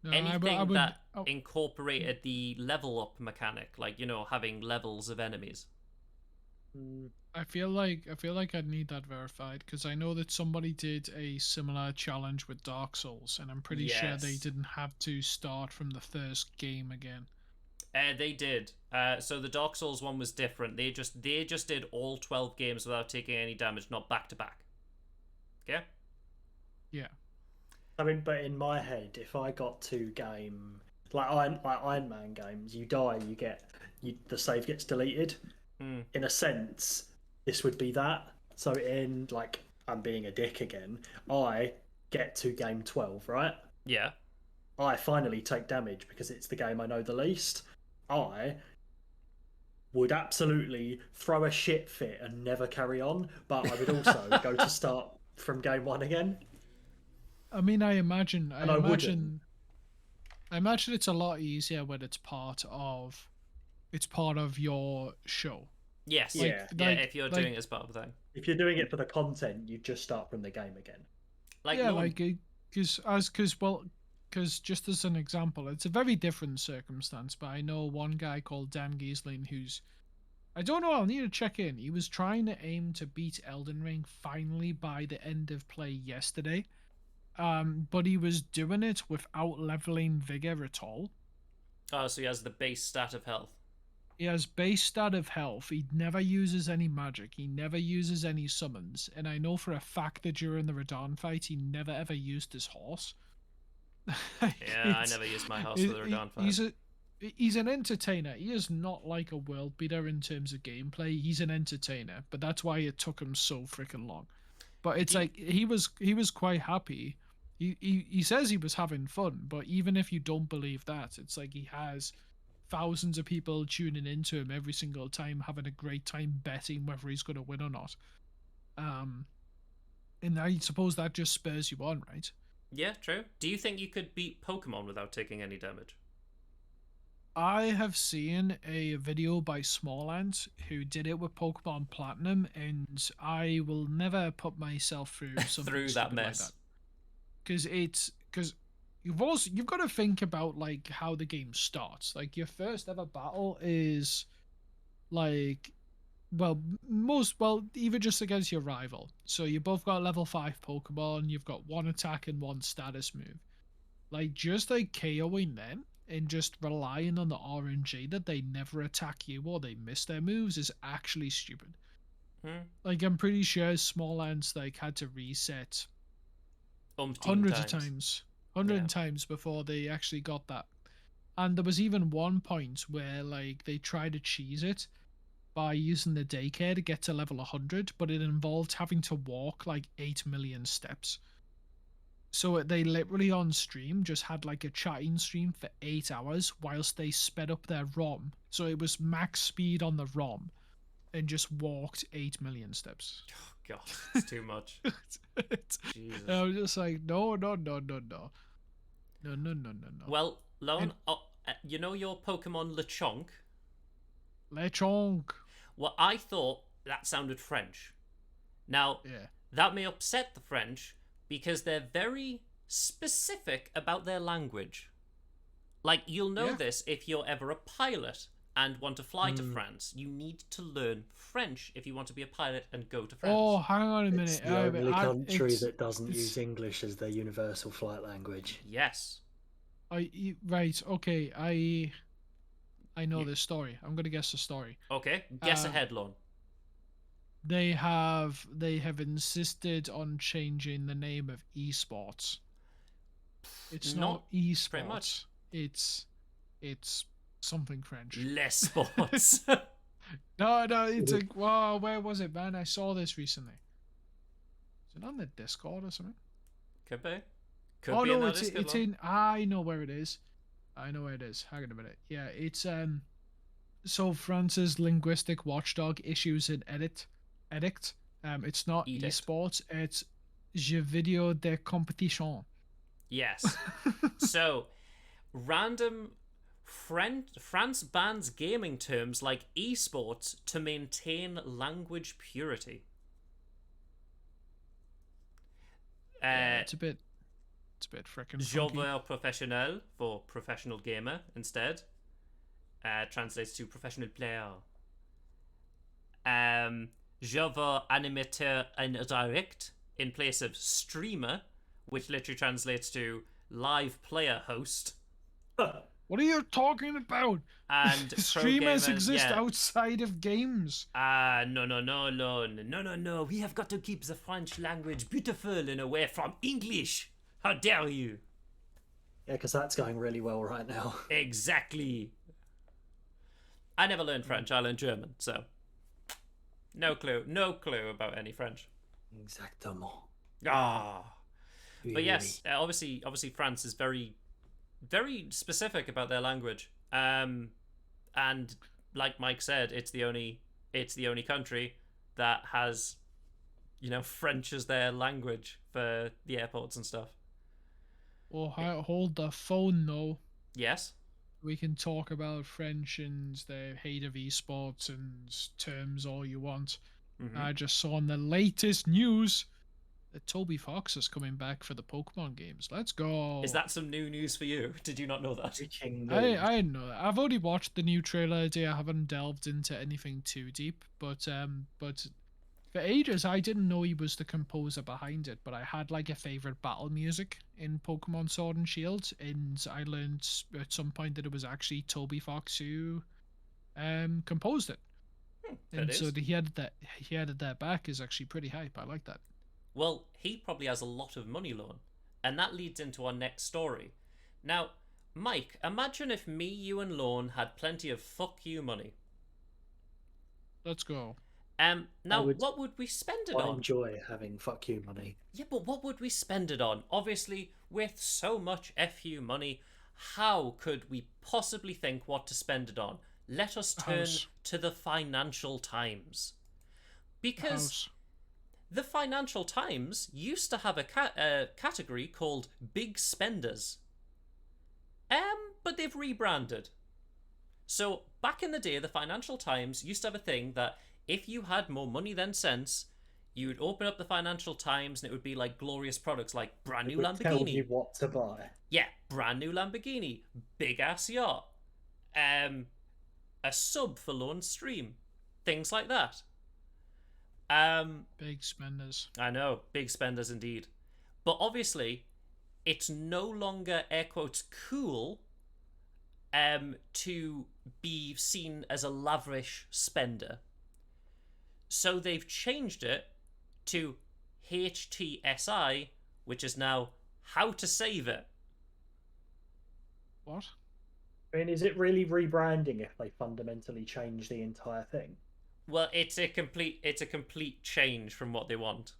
No, Anything that incorporated the level up mechanic, like having levels of enemies. I feel like I'd need that verified because I know that somebody did a similar challenge with Dark Souls, and I'm pretty sure they didn't have to start from the first game again. They did. So the Dark Souls one was different. They just did all 12 games without taking any damage, not back to back. Okay. Yeah. I mean, but in my head, if I got to game like Iron Man games, you die, the save gets deleted. In a sense, this would be that. So in like, I'm being a dick again. I get to game 12, right? Yeah. I finally take damage because it's the game I know the least. I would absolutely throw a shit fit and never carry on, but I would also go to start from game 1 again. I mean, I imagine wouldn't. it's a lot easier when it's part of your show. Yes. Yeah. If you're doing it as part of the thing. If you're doing it for the content, you just start from the game again. Because just as an example, it's a very different circumstance, but I know one guy called Dan Giesling who's, I don't know, I'll need to check in. He was trying to aim to beat Elden Ring finally by the end of play yesterday, but he was doing it without leveling vigor at all. Oh, so he has the base stat of health. He has base stat of health. He never uses any magic. He never uses any summons. And I know for a fact that during the Radahn fight, he never ever used his horse. Yeah, I never used my horse for the Radahn fight. He's an entertainer. He is not like a world beater in terms of gameplay. He's an entertainer, but that's why it took him so freaking long. But it's like he was quite happy. He says he was having fun, but even if you don't believe that, it's like he has thousands of people tuning into him every single time, having a great time betting whether he's going to win or not. And I suppose that just spurs you on, right? Yeah, true. Do you think you could beat Pokemon without taking any damage? I have seen a video by Small Ant who did it with Pokemon Platinum, and I will never put myself through something Through that stupid like that. mess. Because you've got to think about like how the game starts. Like your first ever battle is like, well, either just against your rival. So you both got level 5 Pokemon, you've got one attack and one status move. Like just like KOing them and just relying on the RNG that they never attack you or they miss their moves is actually stupid. Like I'm pretty sure Small Ants like had to reset hundreds of times, times before they actually got that. And there was even one point where like they tried to cheese it by using the daycare to get to level 100, but it involved having to walk like 8 million steps. So they literally on stream just had like a chatting stream for 8 hours whilst they sped up their ROM. So it was max speed on the ROM and just walked 8 million steps. Oh, God, it's too much. Jesus. I was just like, no. No. Well, Lone, you know your Pokemon Lechonk? Lechonk. Well, I thought that sounded French. Now, Yeah. that may upset the French because they're very specific about their language. Like, you'll know this if you're ever a pilot and want to fly to France. You need to learn French if you want to be a pilot and go to France. Oh, hang on a minute. It's the only country that doesn't use English as their universal flight language. Yes. Right, okay, I know this story. I'm gonna guess the story. Okay, guess ahead, Lon. They have insisted on changing the name of esports. It's not esports. Pretty much. It's something French. Les sports. No, it's like, wow, where was it, man? I saw this recently. Is it on the Discord or something? Could be. No, it's in. I know where it is. Hang on a minute. Yeah, it's so France's linguistic watchdog issues an edict. It's not esports. It's jeux vidéo de compétition. Yes. So, France bans gaming terms like esports to maintain language purity. It's a bit frickin' Joueur professionnel for professional gamer instead. Translates to professional player. Joueur animateur en direct in place of streamer, which literally translates to live player host. What are you talking about? And streamers exist outside of games. No. We have got to keep the French language beautiful and away from English. How dare you? Yeah, because that's going really well right now. Exactly. I never learned French. I learned German, so no clue about any French. Exactement. But yes, obviously France is very, very specific about their language. And like Mike said, it's the only country that has, French as their language for the airports and stuff. Oh, hold the phone, though. Yes. We can talk about French and their hate of esports and terms all you want. Mm-hmm. I just saw in the latest news that Toby Fox is coming back for the Pokemon games. Let's go. Is that some new news for you? Did you not know that? I didn't know that. I've only watched the new trailer today. I haven't delved into anything too deep, but for ages I didn't know he was the composer behind it, but I had like a favorite battle music in Pokemon Sword and Shield, and I learned at some point that it was actually Toby Fox who composed it. And so he had that back is actually pretty hype. I like that. Well, he probably has a lot of money, Lorne, and that leads into our next story. Now, Mike, imagine if me, you, and Lorne had plenty of fuck you money. Let's go. Now, what would we spend it on? I enjoy having fuck you money. Yeah, but what would we spend it on? Obviously, with so much FU money, how could we possibly think what to spend it on? Let us turn to the Financial Times. Because the Financial Times used to have a category called Big Spenders. But they've rebranded. So back in the day, the Financial Times used to have a thing that if you had more money than sense, you would open up the Financial Times and it would be like glorious products like brand new It would tell you Lamborghini. what to buy. Yeah, brand new Lamborghini, big ass yacht, a sub for Lone Stream, things like that. Big spenders. I know, big spenders indeed. But obviously, it's no longer air quotes cool to be seen as a lavish spender. So they've changed it to HTSI, which is now how to save it. What? I mean, is it really rebranding if they fundamentally change the entire thing? Well, it's a complete change from what they want.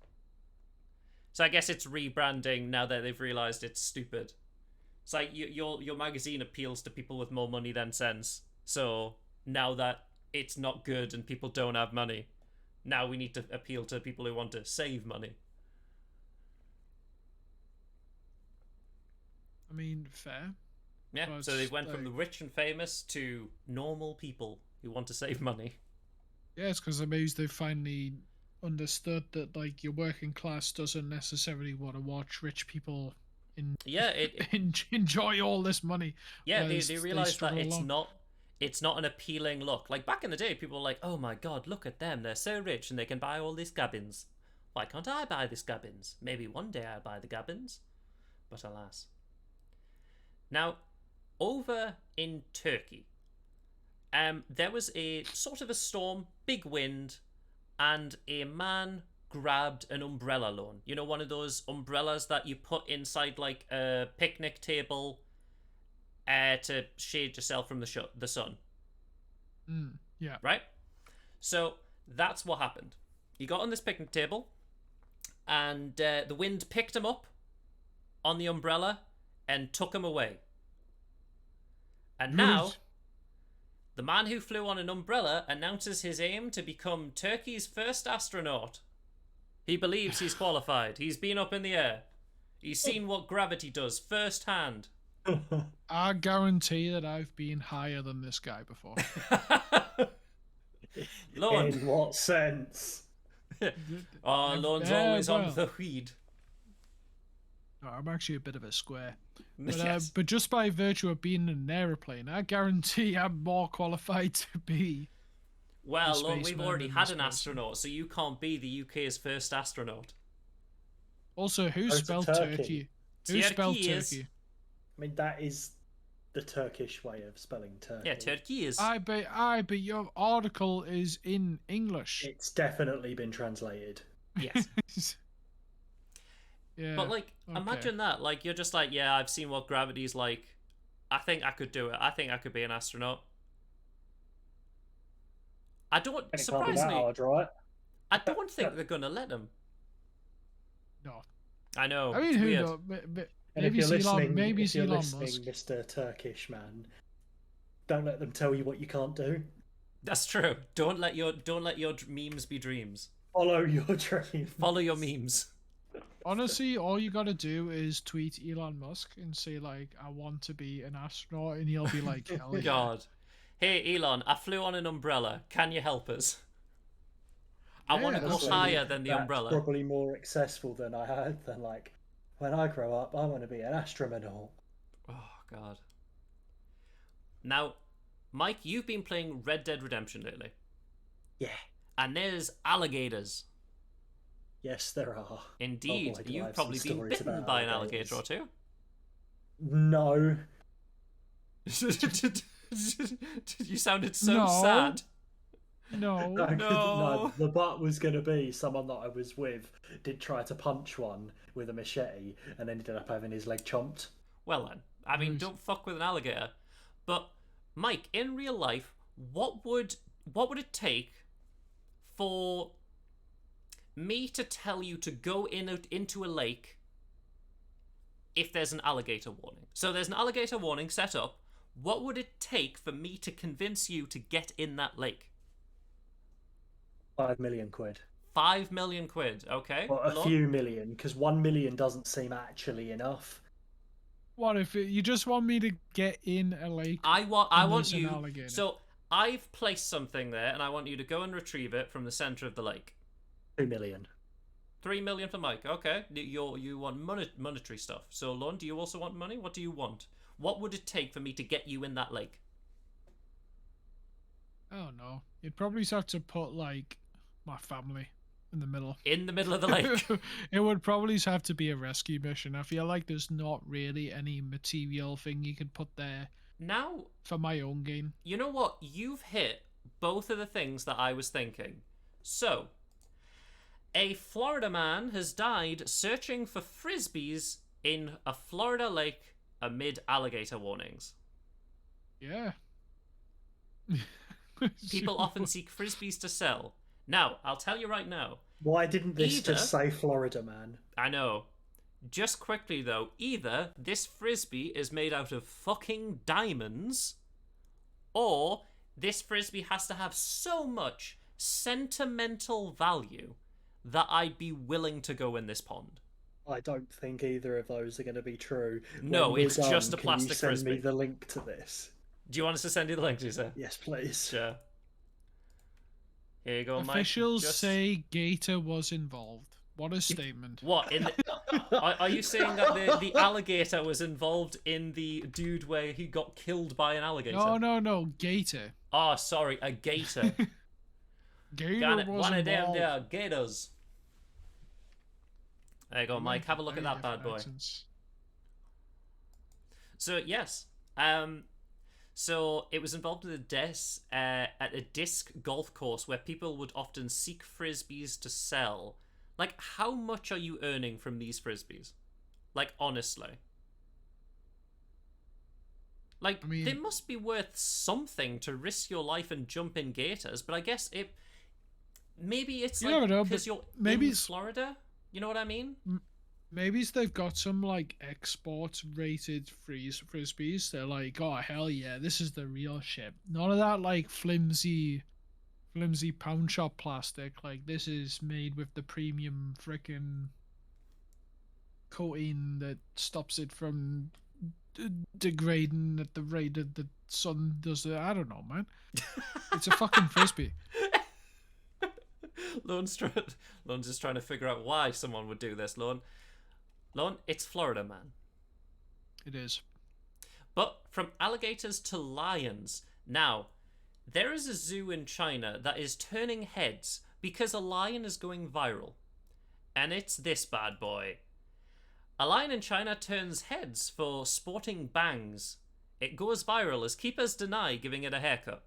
So I guess it's rebranding now that they've realized it's stupid. It's like your magazine appeals to people with more money than sense. So now that it's not good and people don't have money, now we need to appeal to people who want to save money. I mean, fair. Yeah, But so they went from like- the rich and famous to normal people who want to save money. Yeah, it's because I'm amazed they finally understood that like your working class doesn't necessarily want to watch rich people Yeah, enjoy all this money. yeah, whereas they realized that struggle it's along. not an appealing look. Like back in the day, people were like, "Oh my god, look at them! They're so rich and they can buy all these gubbins. Why can't I buy these gubbins? Maybe one day I'll buy the gubbins." But alas. Now, over in Turkey, there was a sort of a storm, big wind, and a man grabbed an umbrella loan. You know, one of those umbrellas that you put inside like a picnic table to shade yourself from the sun. Yeah. Right? So that's what happened. He got on this picnic table, and the wind picked him up on the umbrella and took him away. And now, the man who flew on an umbrella announces his aim to become Turkey's first astronaut. He believes he's qualified. He's been up in the air. He's seen what gravity does firsthand. I guarantee that I've been higher than this guy before. Lord. In what sense? Oh, Lorne's always on the weed. No, I'm actually a bit of a square. But, Yes. but just by virtue of being in an aeroplane, I guarantee I'm more qualified to be. Well, the Lorne, we've spaceman already in had this an person. astronaut, so you can't be the UK's first astronaut. Also, who to spelled Turkey. Turkey? Who spelled Turkey is- Turkey? I mean, that is the Turkish way of spelling Turkey. Yeah, Turkey is. I bet your article is in English. It's definitely been translated. Yes. Yeah. But, like, okay. imagine that. Like, you're just like, yeah, I've seen what gravity's like. I think I could do it. I think I could be an astronaut. I don't, And it can't be that surprisingly, hard, right? I don't think they're going to let him. No. I know. I mean, it's who weird. knows? And if Maybe you're it's Elon. listening, Maybe if it's you're Elon listening, Musk. Mr. Turkish man, don't let them tell you what you can't do. That's true. Don't let your memes be dreams. Follow your dreams. Follow your memes. Honestly, all you gotta do is tweet Elon Musk and say like, "I want to be an astronaut," and he'll be like, "Hell yeah!" God. Hey, Elon, I flew on an umbrella. Can you help us? I want to go Honestly, higher than the that's umbrella. Probably more accessible than I had. Than like, when I grow up, I want to be an astronaut. Oh, God. Now, Mike, you've been playing Red Dead Redemption lately. Yeah. And there's alligators. Yes, there are. Indeed. Oh boy, do I You've have probably some been stories bitten about by an alligators. alligator or two. No. You sounded so No. sad. No. No, 'cause- No. the butt was going to be someone that I was with did try to punch one with a machete and ended up having his leg chomped. Well then, I mean, Nice. don't fuck with an alligator. But Mike, in real life, what would it take for me to tell you to go into a lake if there's an alligator warning? So there's an alligator warning set up. What would it take for me to convince you to get in that lake? 5 million quid. 5 million quid, okay? Or a Lord? few million, because 1 million doesn't seem actually enough. What if you just want me to get in a lake? I want there's an you. alligator? So I've placed something there, and I want you to go and retrieve it from the center of the lake. 2 million. 3 million for Mike. Okay, you want monetary stuff. So Lon, do you also want money? What do you want? What would it take for me to get you in that lake? Oh no, you'd probably just have to put like my family in the middle. In the middle of the lake. It would probably just have to be a rescue mission. I feel like there's not really any material thing you could put there Now, for my own gain. you know what? You've hit both of the things that I was thinking. So, a Florida man has died searching for frisbees in a Florida lake amid alligator warnings. Yeah. People often seek frisbees to sell. Now, I'll tell you right now. Why didn't this Either- just say Florida man? I know. Just quickly though, either this frisbee is made out of fucking diamonds, or this frisbee has to have so much sentimental value that I'd be willing to go in this pond. I don't think either of those are going to be true. No, When we're it's just a can plastic you send frisbee. me the link to this? Do you want us to send you the link, Lisa? Yes, please. Sure. Here you go, Mike. Officials Just- say Gator was involved. What a statement. What? In the... are you saying that the alligator was involved in the dude where he got killed by an alligator? No, Gator. Oh, sorry, a gator. Gator Got it. was One of involved. them there gators. There you go, Mike. Have a look at that bad boy. Accents. So yes, so it was involved in at a disc golf course where people would often seek frisbees to sell. Like, how much are you earning from these frisbees? Like, honestly. Like, I mean- they must be worth something to risk your life and jump in gators, but I guess maybe it's You like never know, because but you're maybe in it's- Florida. You know what I mean? Maybe they've got some like export rated frisbees. They're like, oh hell yeah, this is the real shit. None of that like flimsy pound shop plastic. Like this is made with the premium frickin' coating that stops it from degrading at the rate that the sun does it. I don't know, man. It's a fucking frisbee. Lorne's just trying to figure out why someone would do this, Lorne, it's Florida, man. It is. But from alligators to lions. Now, there is a zoo in China that is turning heads because a lion is going viral. And it's this bad boy. A lion in China turns heads for sporting bangs. It goes viral as keepers deny giving it a haircut.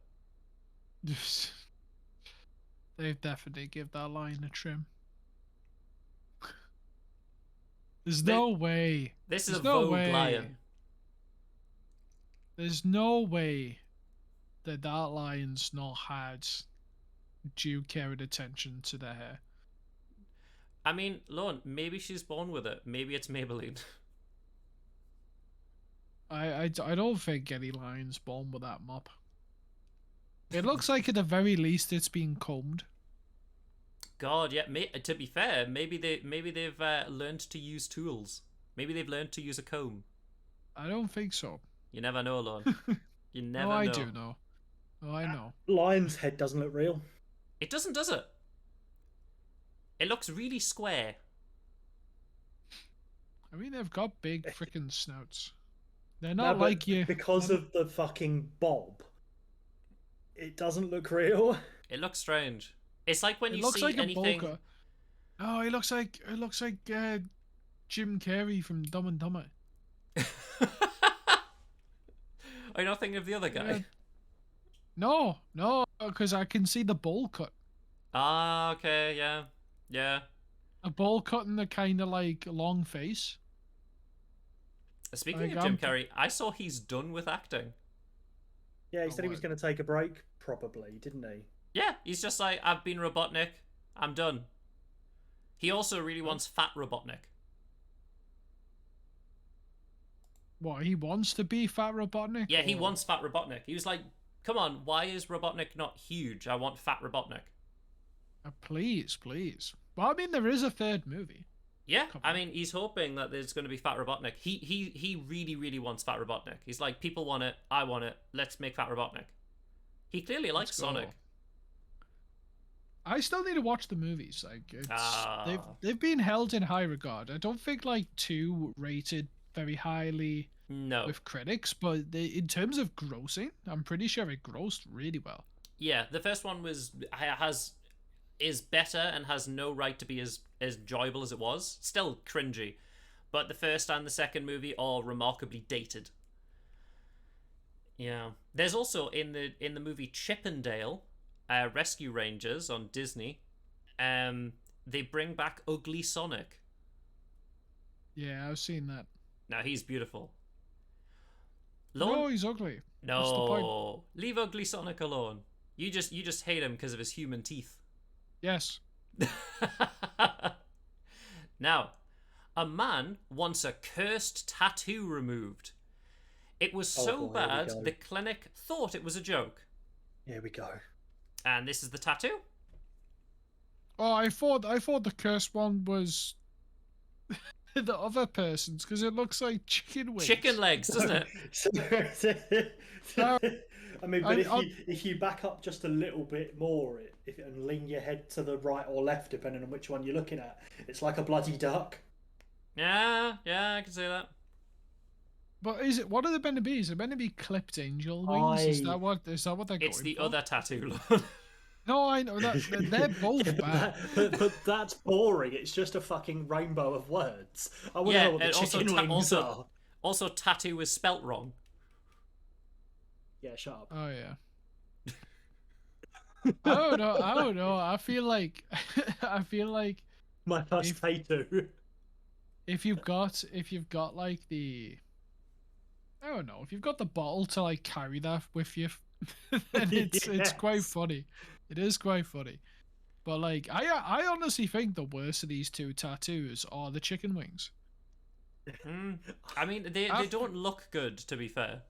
They've definitely give that lion a trim. There's no way. This is There's a no Vogue way. lion. There's no way that lion's not had due care and attention to their hair. I mean, Lorne, maybe she's born with it. Maybe it's Maybelline. I don't think any lion's born with that mop. It looks like at the very least it's been combed. God, yeah. To be fair, maybe they've learned to use tools. Maybe they've learned to use a comb. I don't think so. You never know, Lorne. You never No, know. I do know. Oh, I know. Lion's head doesn't look real. It doesn't, does it? It looks really square. I mean, they've got big freaking snouts. They're No, not but like you. because of the fucking bob. It doesn't look real. It looks strange. It's like when It you looks see like anything. a bulker. Oh, it looks like Jim Carrey from Dumb and Dumber. Are you not thinking of the other guy? Yeah. No, because I can see the bowl cut. Ah, okay, yeah. A bowl cut and the kind of like long face. Speaking Like, of Jim I'm- Carrey, I saw he's done with acting. Yeah, he Oh, said he was what? going to take a break, probably, didn't he? Yeah, he's just like, I've been Robotnik, I'm done. He also really wants Fat Robotnik. What, he wants to be Fat Robotnik? Yeah, he or- wants Fat Robotnik. He was like, come on, why is Robotnik not huge? I want Fat Robotnik. Please. Well, I mean, there is a third movie. Yeah, Come I on. mean, he's hoping that there's going to be Fat Robotnik. He really, really wants Fat Robotnik. He's like, people want it, I want it, let's make Fat Robotnik. He clearly likes Let's go. Sonic. I still need to watch the movies. Like it's Ah. they've been held in high regard. I don't think like 2 rated very highly No. with critics, but in terms of grossing, I'm pretty sure it grossed really well. Yeah, the first one is better and has no right to be as enjoyable as it was. Still cringy, but the first and the second movie are remarkably dated. Yeah, there's also in the movie Chippendale, Rescue Rangers on Disney. They bring back Ugly Sonic. Yeah, I've seen that. Now he's beautiful. No, he's ugly. What's the point? No, leave Ugly Sonic alone. You just hate him because of his human teeth. Yes. Now, a man wants a cursed tattoo removed. It was so boy, here we bad go. the clinic thought it was a joke. Here we go. And this is the tattoo. Oh, I thought the cursed one was the other person's because it looks like chicken wings. Chicken legs, doesn't it? I mean, but I'll- if you back up just a little bit more, and lean your head to the right or left, depending on which one you're looking at, it's like a bloody duck. Yeah, I can say that. But is it? What are they meant to be? Is it meant to be clipped angel wings? Is that what they're going It's the for? other tattoo. No, I know that they're both bad. but that's boring. It's just a fucking rainbow of words. I want to Yeah, know what the and also chicken wings are. Also, tattoo is spelt wrong. Yeah, shut up. Oh yeah. I don't know. I feel like My first tattoo. if you've got like the I don't know, if you've got the bottle to like carry that with you, then it's quite Yes. funny. It is quite funny. But like I honestly think the worst of these 2 tattoos are the chicken wings. I mean, they don't look good, to be fair.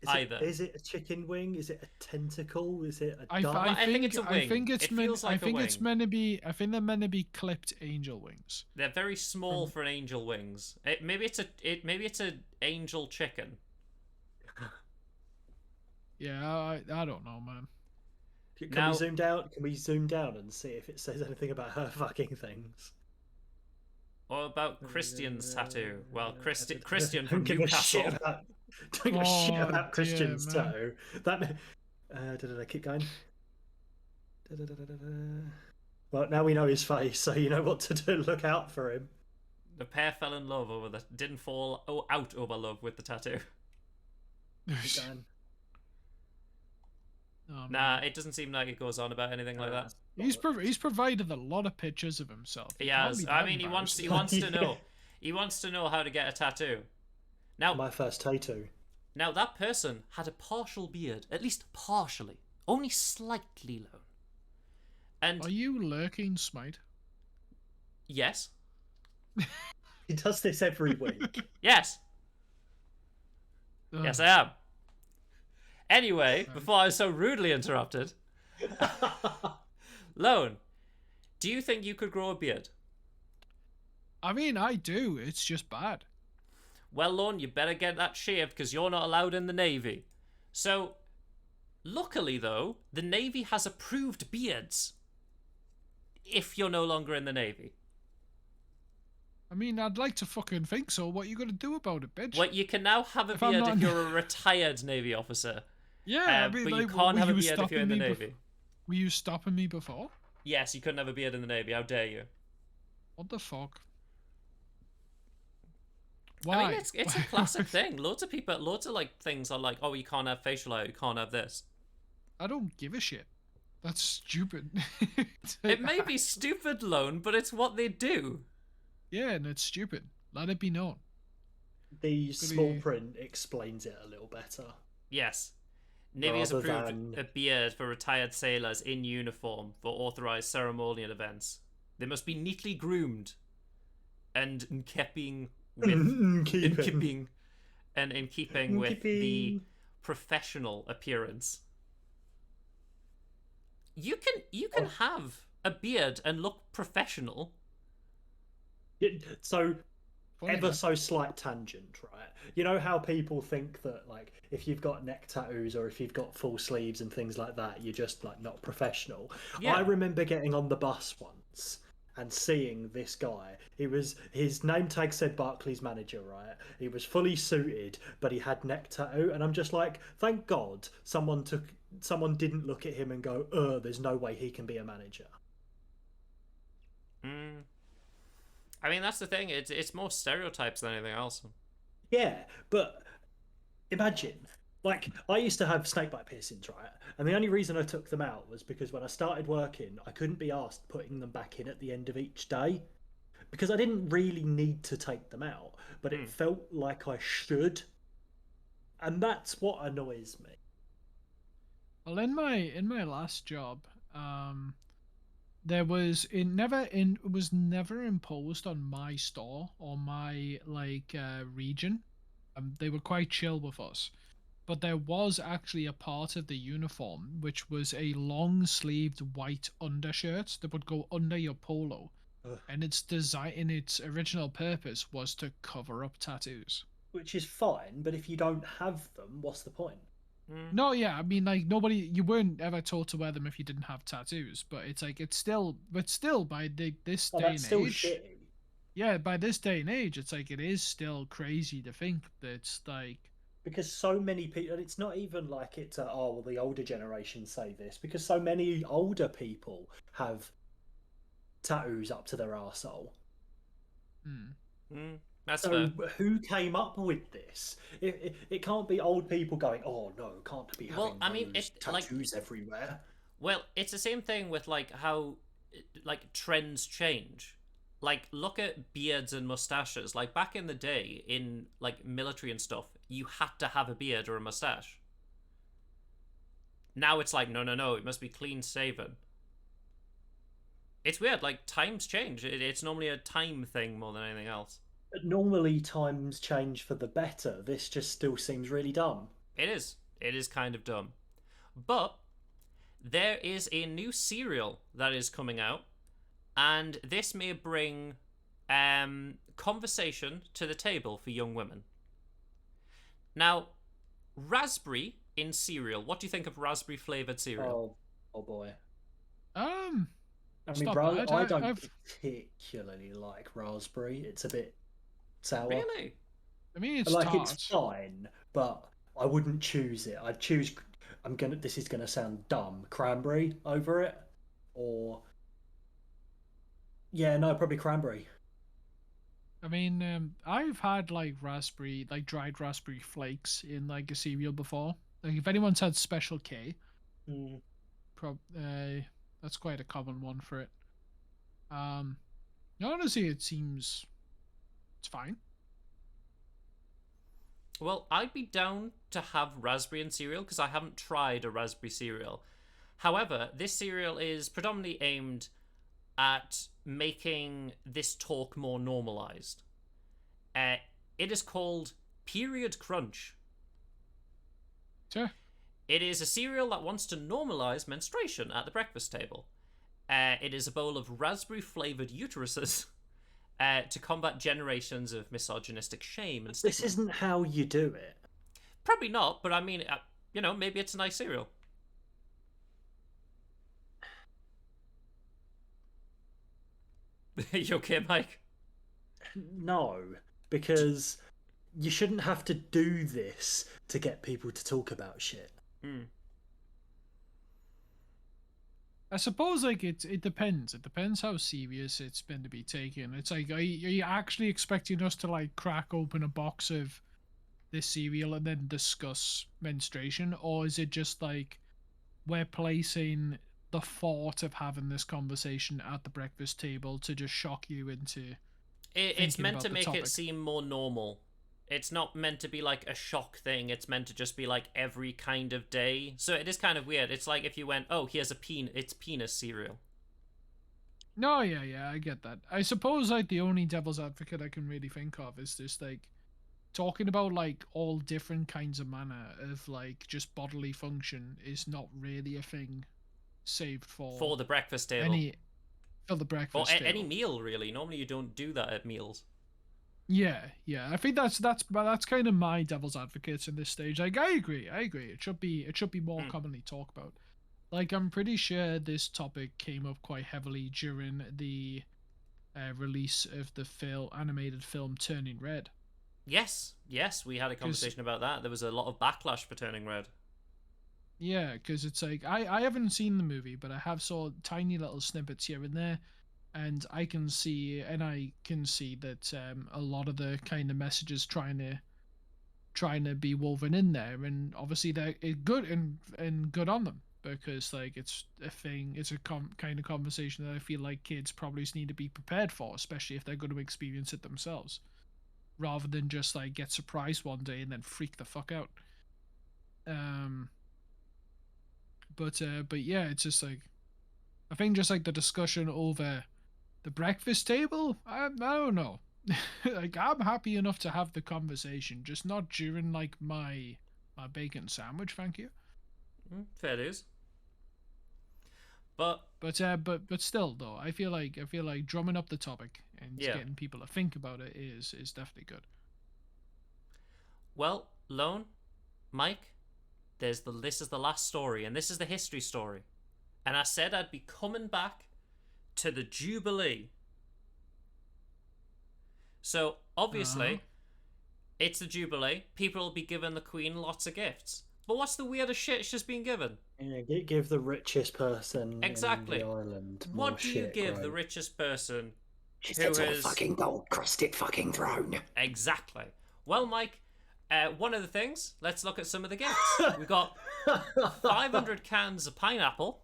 Either. Is it a chicken wing? Is it a tentacle? Is it a I duck? I think it's a wing. I think it's It meant. feels like I a think it's wing. meant to be. I think they're meant to be clipped angel wings. They're very small for an angel wings. Maybe it's a angel chicken. Yeah, I don't know, man. Can Now- we zoom down? Can we zoom down and see if it says anything about her fucking things? What about Christian's tattoo? Well, Christian Don't from give a shit Newcastle. about. Don't give a shit Oh, about Christian's dear, man. toe. That. Keep going. Well, now we know his face, so you know what to do. Look out for him. The pair fell in love didn't fall out over love with the tattoo. Keep going. Oh, Nah, it doesn't seem like it goes on about anything like that. He's provided a lot of pictures of himself. He It can't has. be I that mean, he wants embarrassing. to know. He wants to know how to get a tattoo. Now, My first tattoo. Now that person had a partial beard, at least partially, only slightly low. And Are you lurking, Smite? yes, He does this every week. yes, Ugh. yes, I am. Anyway, before I was so rudely interrupted, Lone, do you think you could grow a beard? I mean, I do. It's just bad. Well, Lone, you better get that shaved because you're not allowed in the Navy. So, luckily though, the Navy has approved beards. If you're no longer in the Navy. I mean, I'd like to fucking think so. What you gonna do about it, bitch? Well, you can now have a If I'm beard not- if you're a retired Navy officer. Yeah, I mean, but you like, can't were have a you beard if you're in the stopping me Navy. Were you stopping me before? Yes, you couldn't have a beard in the Navy. How dare you? What the fuck? Why? I mean, it's a classic thing. Loads of like things are like, oh, you can't have facial hair, you can't have this. I don't give a shit. That's stupid. It may be stupid, Lone, but it's what they do. Yeah, and it's stupid. Let it be known. The small Really- print explains it a little better. Yes. Navy has Rather approved than- a beard for retired sailors in uniform for authorized ceremonial events. They must be neatly groomed and in keeping with in keeping with the professional appearance. You can have a beard and look professional. So Funny ever that. so slight tangent, right? You know how people think that like if you've got neck tattoos or if you've got full sleeves and things like that, you're just like not professional. I Yeah. remember getting on the bus once and seeing this guy. His name tag said Barclays manager, right? He was fully suited, but he had neck tattoo, and I'm just like, thank God someone didn't look at him and go, there's no way he can be a manager. Mm. I mean, that's the thing. It's more stereotypes than anything else. Yeah, but imagine, like, I used to have snakebite piercings, right? And the only reason I took them out was because when I started working, I couldn't be asked putting them back in at the end of each day because I didn't really need to take them out, but it Hmm. felt like I should. And that's what annoys me. Well, in my last job, um, there was it was never imposed on my store or my region. They were quite chill with us. But there was actually a part of the uniform which was a long sleeved white undershirt that would go under your polo. Ugh. And its design in its original purpose was to cover up tattoos. Which is fine, but if you don't have them, what's the point? Mm. No, yeah, I mean, like nobody, you weren't ever told to wear them if you didn't have tattoos. But it's like but still, this Oh, day that's and still age, shitty. yeah, by this day and age, it's like it is still crazy to think that like, Because so many people, and it's not even like it's oh well, the older generation say this because so many older people have tattoos up to their arsehole. hmm. Mm. That's So fair. who came up with this? It can't be old people going, oh no, can't be Well, having I mean, those it like tattoos everywhere. well, it's the same thing with like how like trends change. Like look at beards and mustaches. Like back in the day in like military and stuff, you had to have a beard or a mustache. Now it's like no, no, no, it must be clean shaven. It's weird. Like times change. It's normally a time thing more than anything else. But normally times change for the better. This just still seems really dumb. It is. It is kind of dumb. But there is a new serial that is coming out, and this may bring conversation to the table for young women. Now, raspberry in cereal. What do you think of raspberry flavored cereal? Oh, oh boy. Um, I it's mean, not bro, bad. I don't I've, particularly like raspberry. It's a bit sour. Really? I mean, it's Like it's tart. fine, but I wouldn't choose it. I'd choose. This is gonna sound dumb. Cranberry over it, or yeah, no, probably cranberry. I mean, I've had like dried raspberry flakes in like a cereal before. Like if anyone's had Special K, Mm. that's quite a common one for it. Um, honestly, it seems it's fine. Well, I'd be down to have raspberry in cereal because I haven't tried a raspberry cereal. However, this cereal is predominantly aimed at making this talk more normalized. Uh, it is called Period Crunch. Sure. It is a cereal that wants to normalize menstruation at the breakfast table. It is a bowl of raspberry flavored uteruses to combat generations of misogynistic shame and This stigma. isn't how you do it. Probably not, but I mean, maybe it's a nice cereal. You okay, Mike? No, because you shouldn't have to do this to get people to talk about shit. Mm. I suppose like it depends. It depends how serious it's been to be taken. It's like are you actually expecting us to like crack open a box of this cereal and then discuss menstruation, or is it just like we're placing the thought of having this conversation at the breakfast table to just shock you into It's thinking meant to about the make it topic? seem more normal. It's not meant to be like a shock thing. It's meant to just be like every kind of day. So it is kind of weird. It's like if you went, "Oh, here's it's penis cereal." No, yeah, I get that. I suppose like the only devil's advocate I can really think of is just like talking about like all different kinds of manner of like just bodily function is not really a thing saved For the breakfast table. any Fill the Or breakfast table. any meal, really. Normally you don't do that at meals. Yeah. I think that's kind of my devil's advocate in this stage. Like, I agree. It should be more commonly talked about. Like, I'm pretty sure this topic came up quite heavily during the release of the animated film Turning Red. Yes, we had a conversation about that. There was a lot of backlash for Turning Red. Yeah, because it's like I haven't seen the movie, but I have saw tiny little snippets here and there, and I can see that a lot of the kind of messages trying to be woven in there, and obviously they're good and good on them, because like it's a kind of conversation that I feel like kids probably just need to be prepared for, especially if they're going to experience it themselves, rather than just like get surprised one day and then freak the fuck out. But yeah, it's just like, I think just like the discussion over the breakfast table, I don't know. Like, I'm happy enough to have the conversation, just not during like my bacon sandwich, thank you. Fair dues. But still though, I feel like drumming up the topic and getting people to think about it is definitely good. Well, Lone, Mike, this is the last story, and this is the history story. And I said I'd be coming back to the Jubilee. So obviously, it's the Jubilee. People will be giving the Queen lots of gifts. But what's the weirdest shit she's been given? Yeah, give the richest person in the island more What do you shit, give right? the richest person? She sits on a fucking gold-crusted fucking throne. Exactly. Well, Mike, one of the things, let's look at some of the gifts. We've got 500 cans of pineapple.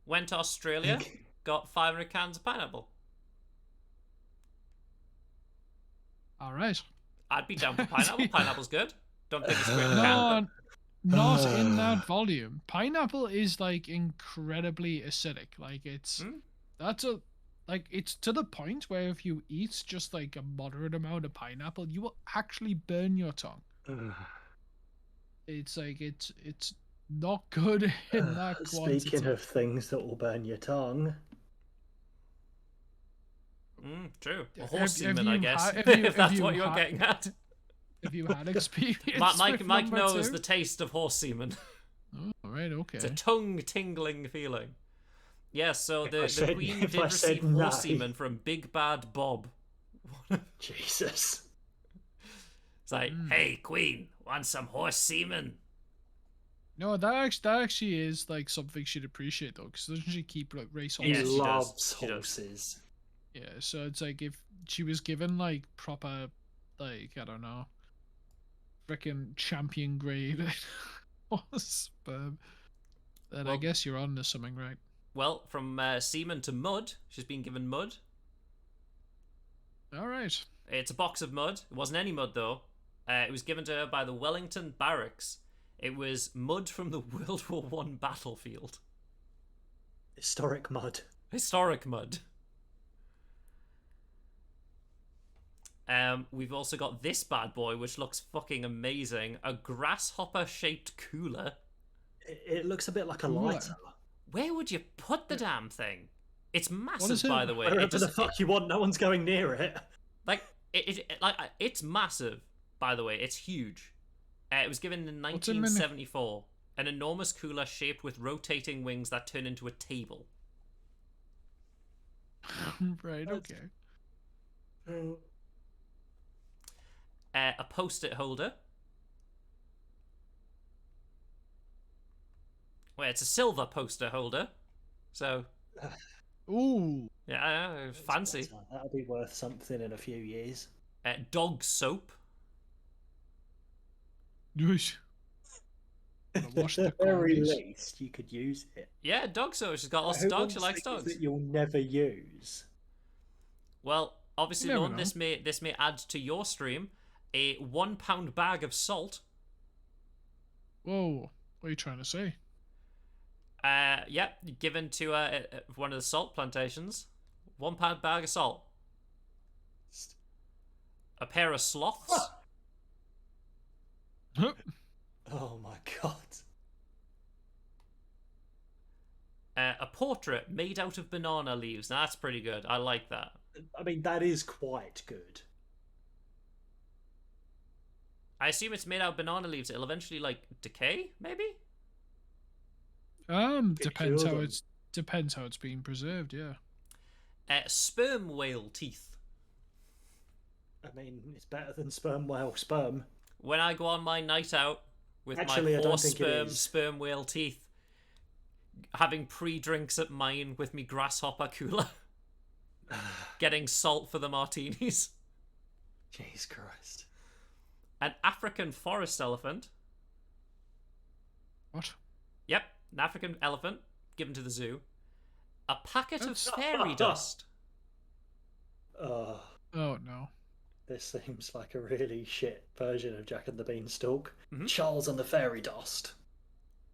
Went to Australia, got 500 cans of pineapple. All right. I'd be down for pineapple. Pineapple's good. Don't think it's great. Not in that volume. Pineapple is like incredibly acidic. Like it's it's to the point where if you eat just like a moderate amount of pineapple, you will actually burn your tongue. It's like it's not good in that quantity. Speaking of things that will burn your tongue. True. A horse semen, I guess. If if that's what you're getting at. If you had experience, Mike knows the taste of horse semen. Oh, right, okay. It's a tongue-tingling feeling. Yeah, so the Queen did I said receive horse semen from Big Bad Bob. Jesus. It's like, hey, Queen, want some horse semen? No, that actually is like something she'd appreciate though, because doesn't she keep like race horses? He she loves does. She horses. Yeah, so it's like if she was given like proper, like, I don't know, freaking champion grade horse sperm, then I guess you're on to something, right? Well, from semen to mud, she's been given mud. All right. It's a box of mud. It wasn't any mud though. It was given to her by the Wellington Barracks. It was mud from the World War I battlefield. Historic mud. Historic mud. We've also got this bad boy, which looks fucking amazing. A grasshopper-shaped cooler. It looks a bit like a lighter. Where would you put the damn thing? It's massive, by the way. Wherever the fuck you want, no one's going near it. Like, it's massive, by the way. It's huge. It was given in 1974. An enormous cooler shaped with rotating wings that turn into a table. Right, okay. A post-it holder. Well, it's a silver poster holder. So... Ooh. Yeah, fancy. That'll be worth something in a few years. Dog soap. At the very least, you could use it. Yeah, dog soap. She's got lots of dogs. She likes dogs. That you'll never use. Well, obviously, Lorne, this may add to your stream. A 1 pound bag of salt. Whoa, what are you trying to say? Yep, given to one of the salt plantations. 1 pound bag of salt. A pair of sloths. Oh my god. A portrait made out of banana leaves. Now, that's pretty good. I like that. I mean, that is quite good. I assume it's made out of banana leaves. It'll eventually, like, decay, maybe? Depends cure how them. it's being preserved, yeah. Sperm whale teeth. I mean, it's better than sperm whale sperm. When I go on my night out with Actually, I my don't horse think it sperm, is. sperm whale teeth, having pre-drinks at mine with me grasshopper cooler, getting salt for the martinis. Jesus Christ. An African forest elephant. What? Yep, an African elephant given to the zoo. A packet of That's- fairy dust. Oh, no. this seems like a really shit version of Jack and the Beanstalk. Mhm. Charles and the Fairy Dust.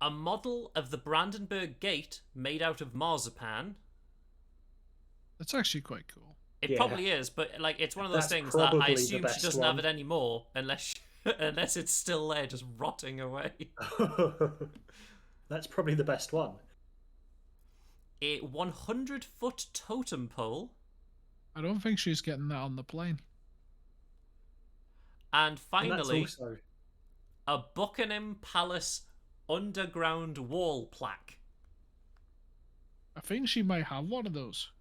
A model of the Brandenburg Gate made out of marzipan. That's actually quite cool. It Yeah. probably is, but like it's one of those That's things that I probably the assume she best doesn't have one. it anymore unless unless it's still there just rotting away. That's probably the best one. A 100-foot totem pole. I don't think she's getting that on the plane. And And finally, that's also a Buckingham Palace underground wall plaque. I think she might have one of those.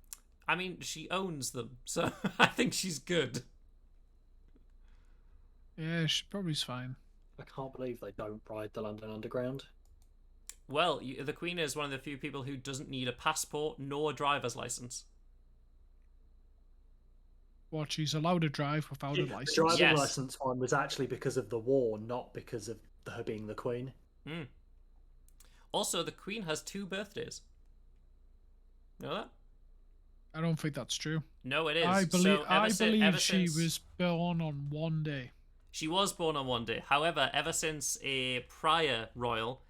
I mean, she owns them, so I think she's good. Yeah, she probably's fine. I can't believe they don't ride the London Underground. Well, the Queen is one of the few people who doesn't need a passport nor a driver's license. What, she's allowed to drive without a The license? driving Yes. license one was actually because of the war, not because of her being the Queen. Mm. Also, the Queen has 2 birthdays. Know that? I don't think that's true. No, it is. I believe So I believe ever she since- was born on one day. She was born on one day. However, ever since a prior royal,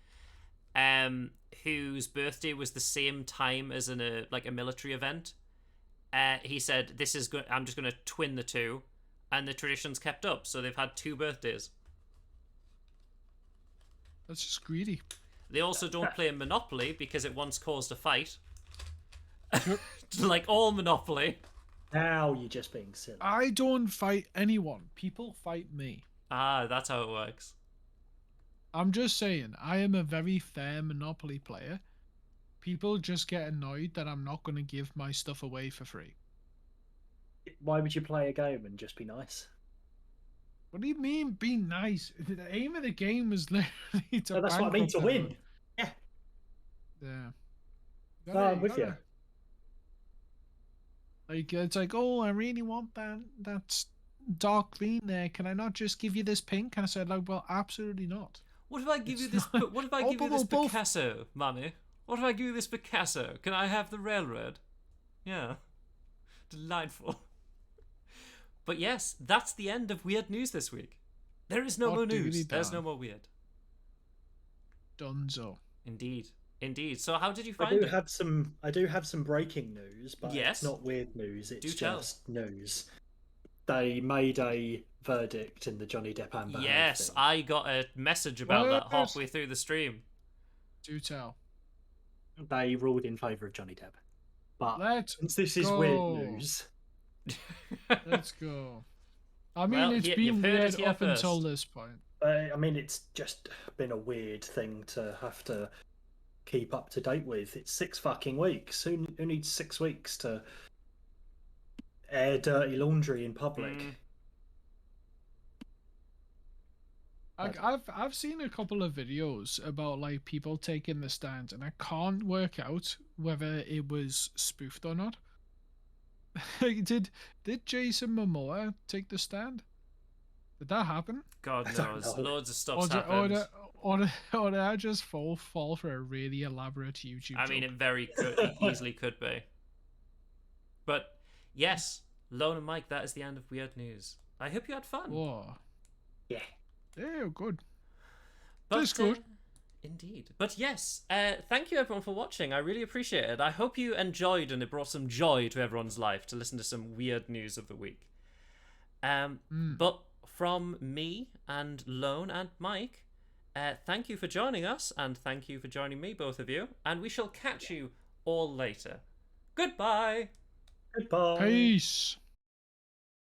whose birthday was the same time as a military event, he said, "This is good. I'm just going to twin the two," and the tradition's kept up. So they've had 2 birthdays. That's just greedy. They also don't play Monopoly because it once caused a fight. Like all Monopoly. Now you're just being silly. I don't fight anyone. People fight me. Ah, that's how it works. I'm just saying, I am a very fair Monopoly player. People just get annoyed that I'm not going to give my stuff away for free. Why would you play a game and just be nice? What do you mean, be nice? The aim of the game is literally to No, that's what I mean, bankrupt to everyone. win. Yeah. Yeah. No, I'm with you. Like, it's like, oh, I really want that dark green there. Can I not just give you this pink? And I said, like, well, absolutely not. What if I give you It's this? not- What if I Oh, give you but this we're both- Picasso, mummy? What if I give you this Picasso? Can I have the railroad? Yeah, delightful. But yes, that's the end of weird news this week. There is no Oh, more diggity news. There's no darn. more weird. Dunzo. Indeed, indeed. So how did you I find do it? have some breaking news, but Yes. it's not weird news. It's Do tell. just news. They made a verdict in the Johnny Depp Amber Heard Yes, thing. I got a message about that What? halfway through the stream. Do tell. They ruled in favour of Johnny Depp. But Let's since this is go. weird news, Let's go. I mean, Well, it's you've been heard it weird here up until first. this point. I mean, it's just been a weird thing to have to keep up to date with. It's 6 fucking weeks. Who needs 6 weeks to air dirty laundry in public? Mm. Like, I've seen a couple of videos about like people taking the stand, and I can't work out whether it was spoofed or not. did Jason Momoa take the stand? Did that happen? God I don't knows, know. loads of stuff's Or happened. did I just fall for a really elaborate YouTube I mean, joke? it very could easily could be. But yes, Lone and Mike, that is the end of weird news. I hope you had fun. Whoa. Yeah. Yeah, good. But, That's good. Indeed. But yes, thank you everyone for watching. I really appreciate it. I hope you enjoyed and it brought some joy to everyone's life to listen to some weird news of the week. But from me and Lone and Mike, thank you for joining us and thank you for joining me, both of you. And we shall catch you all later. Goodbye. Goodbye. Peace.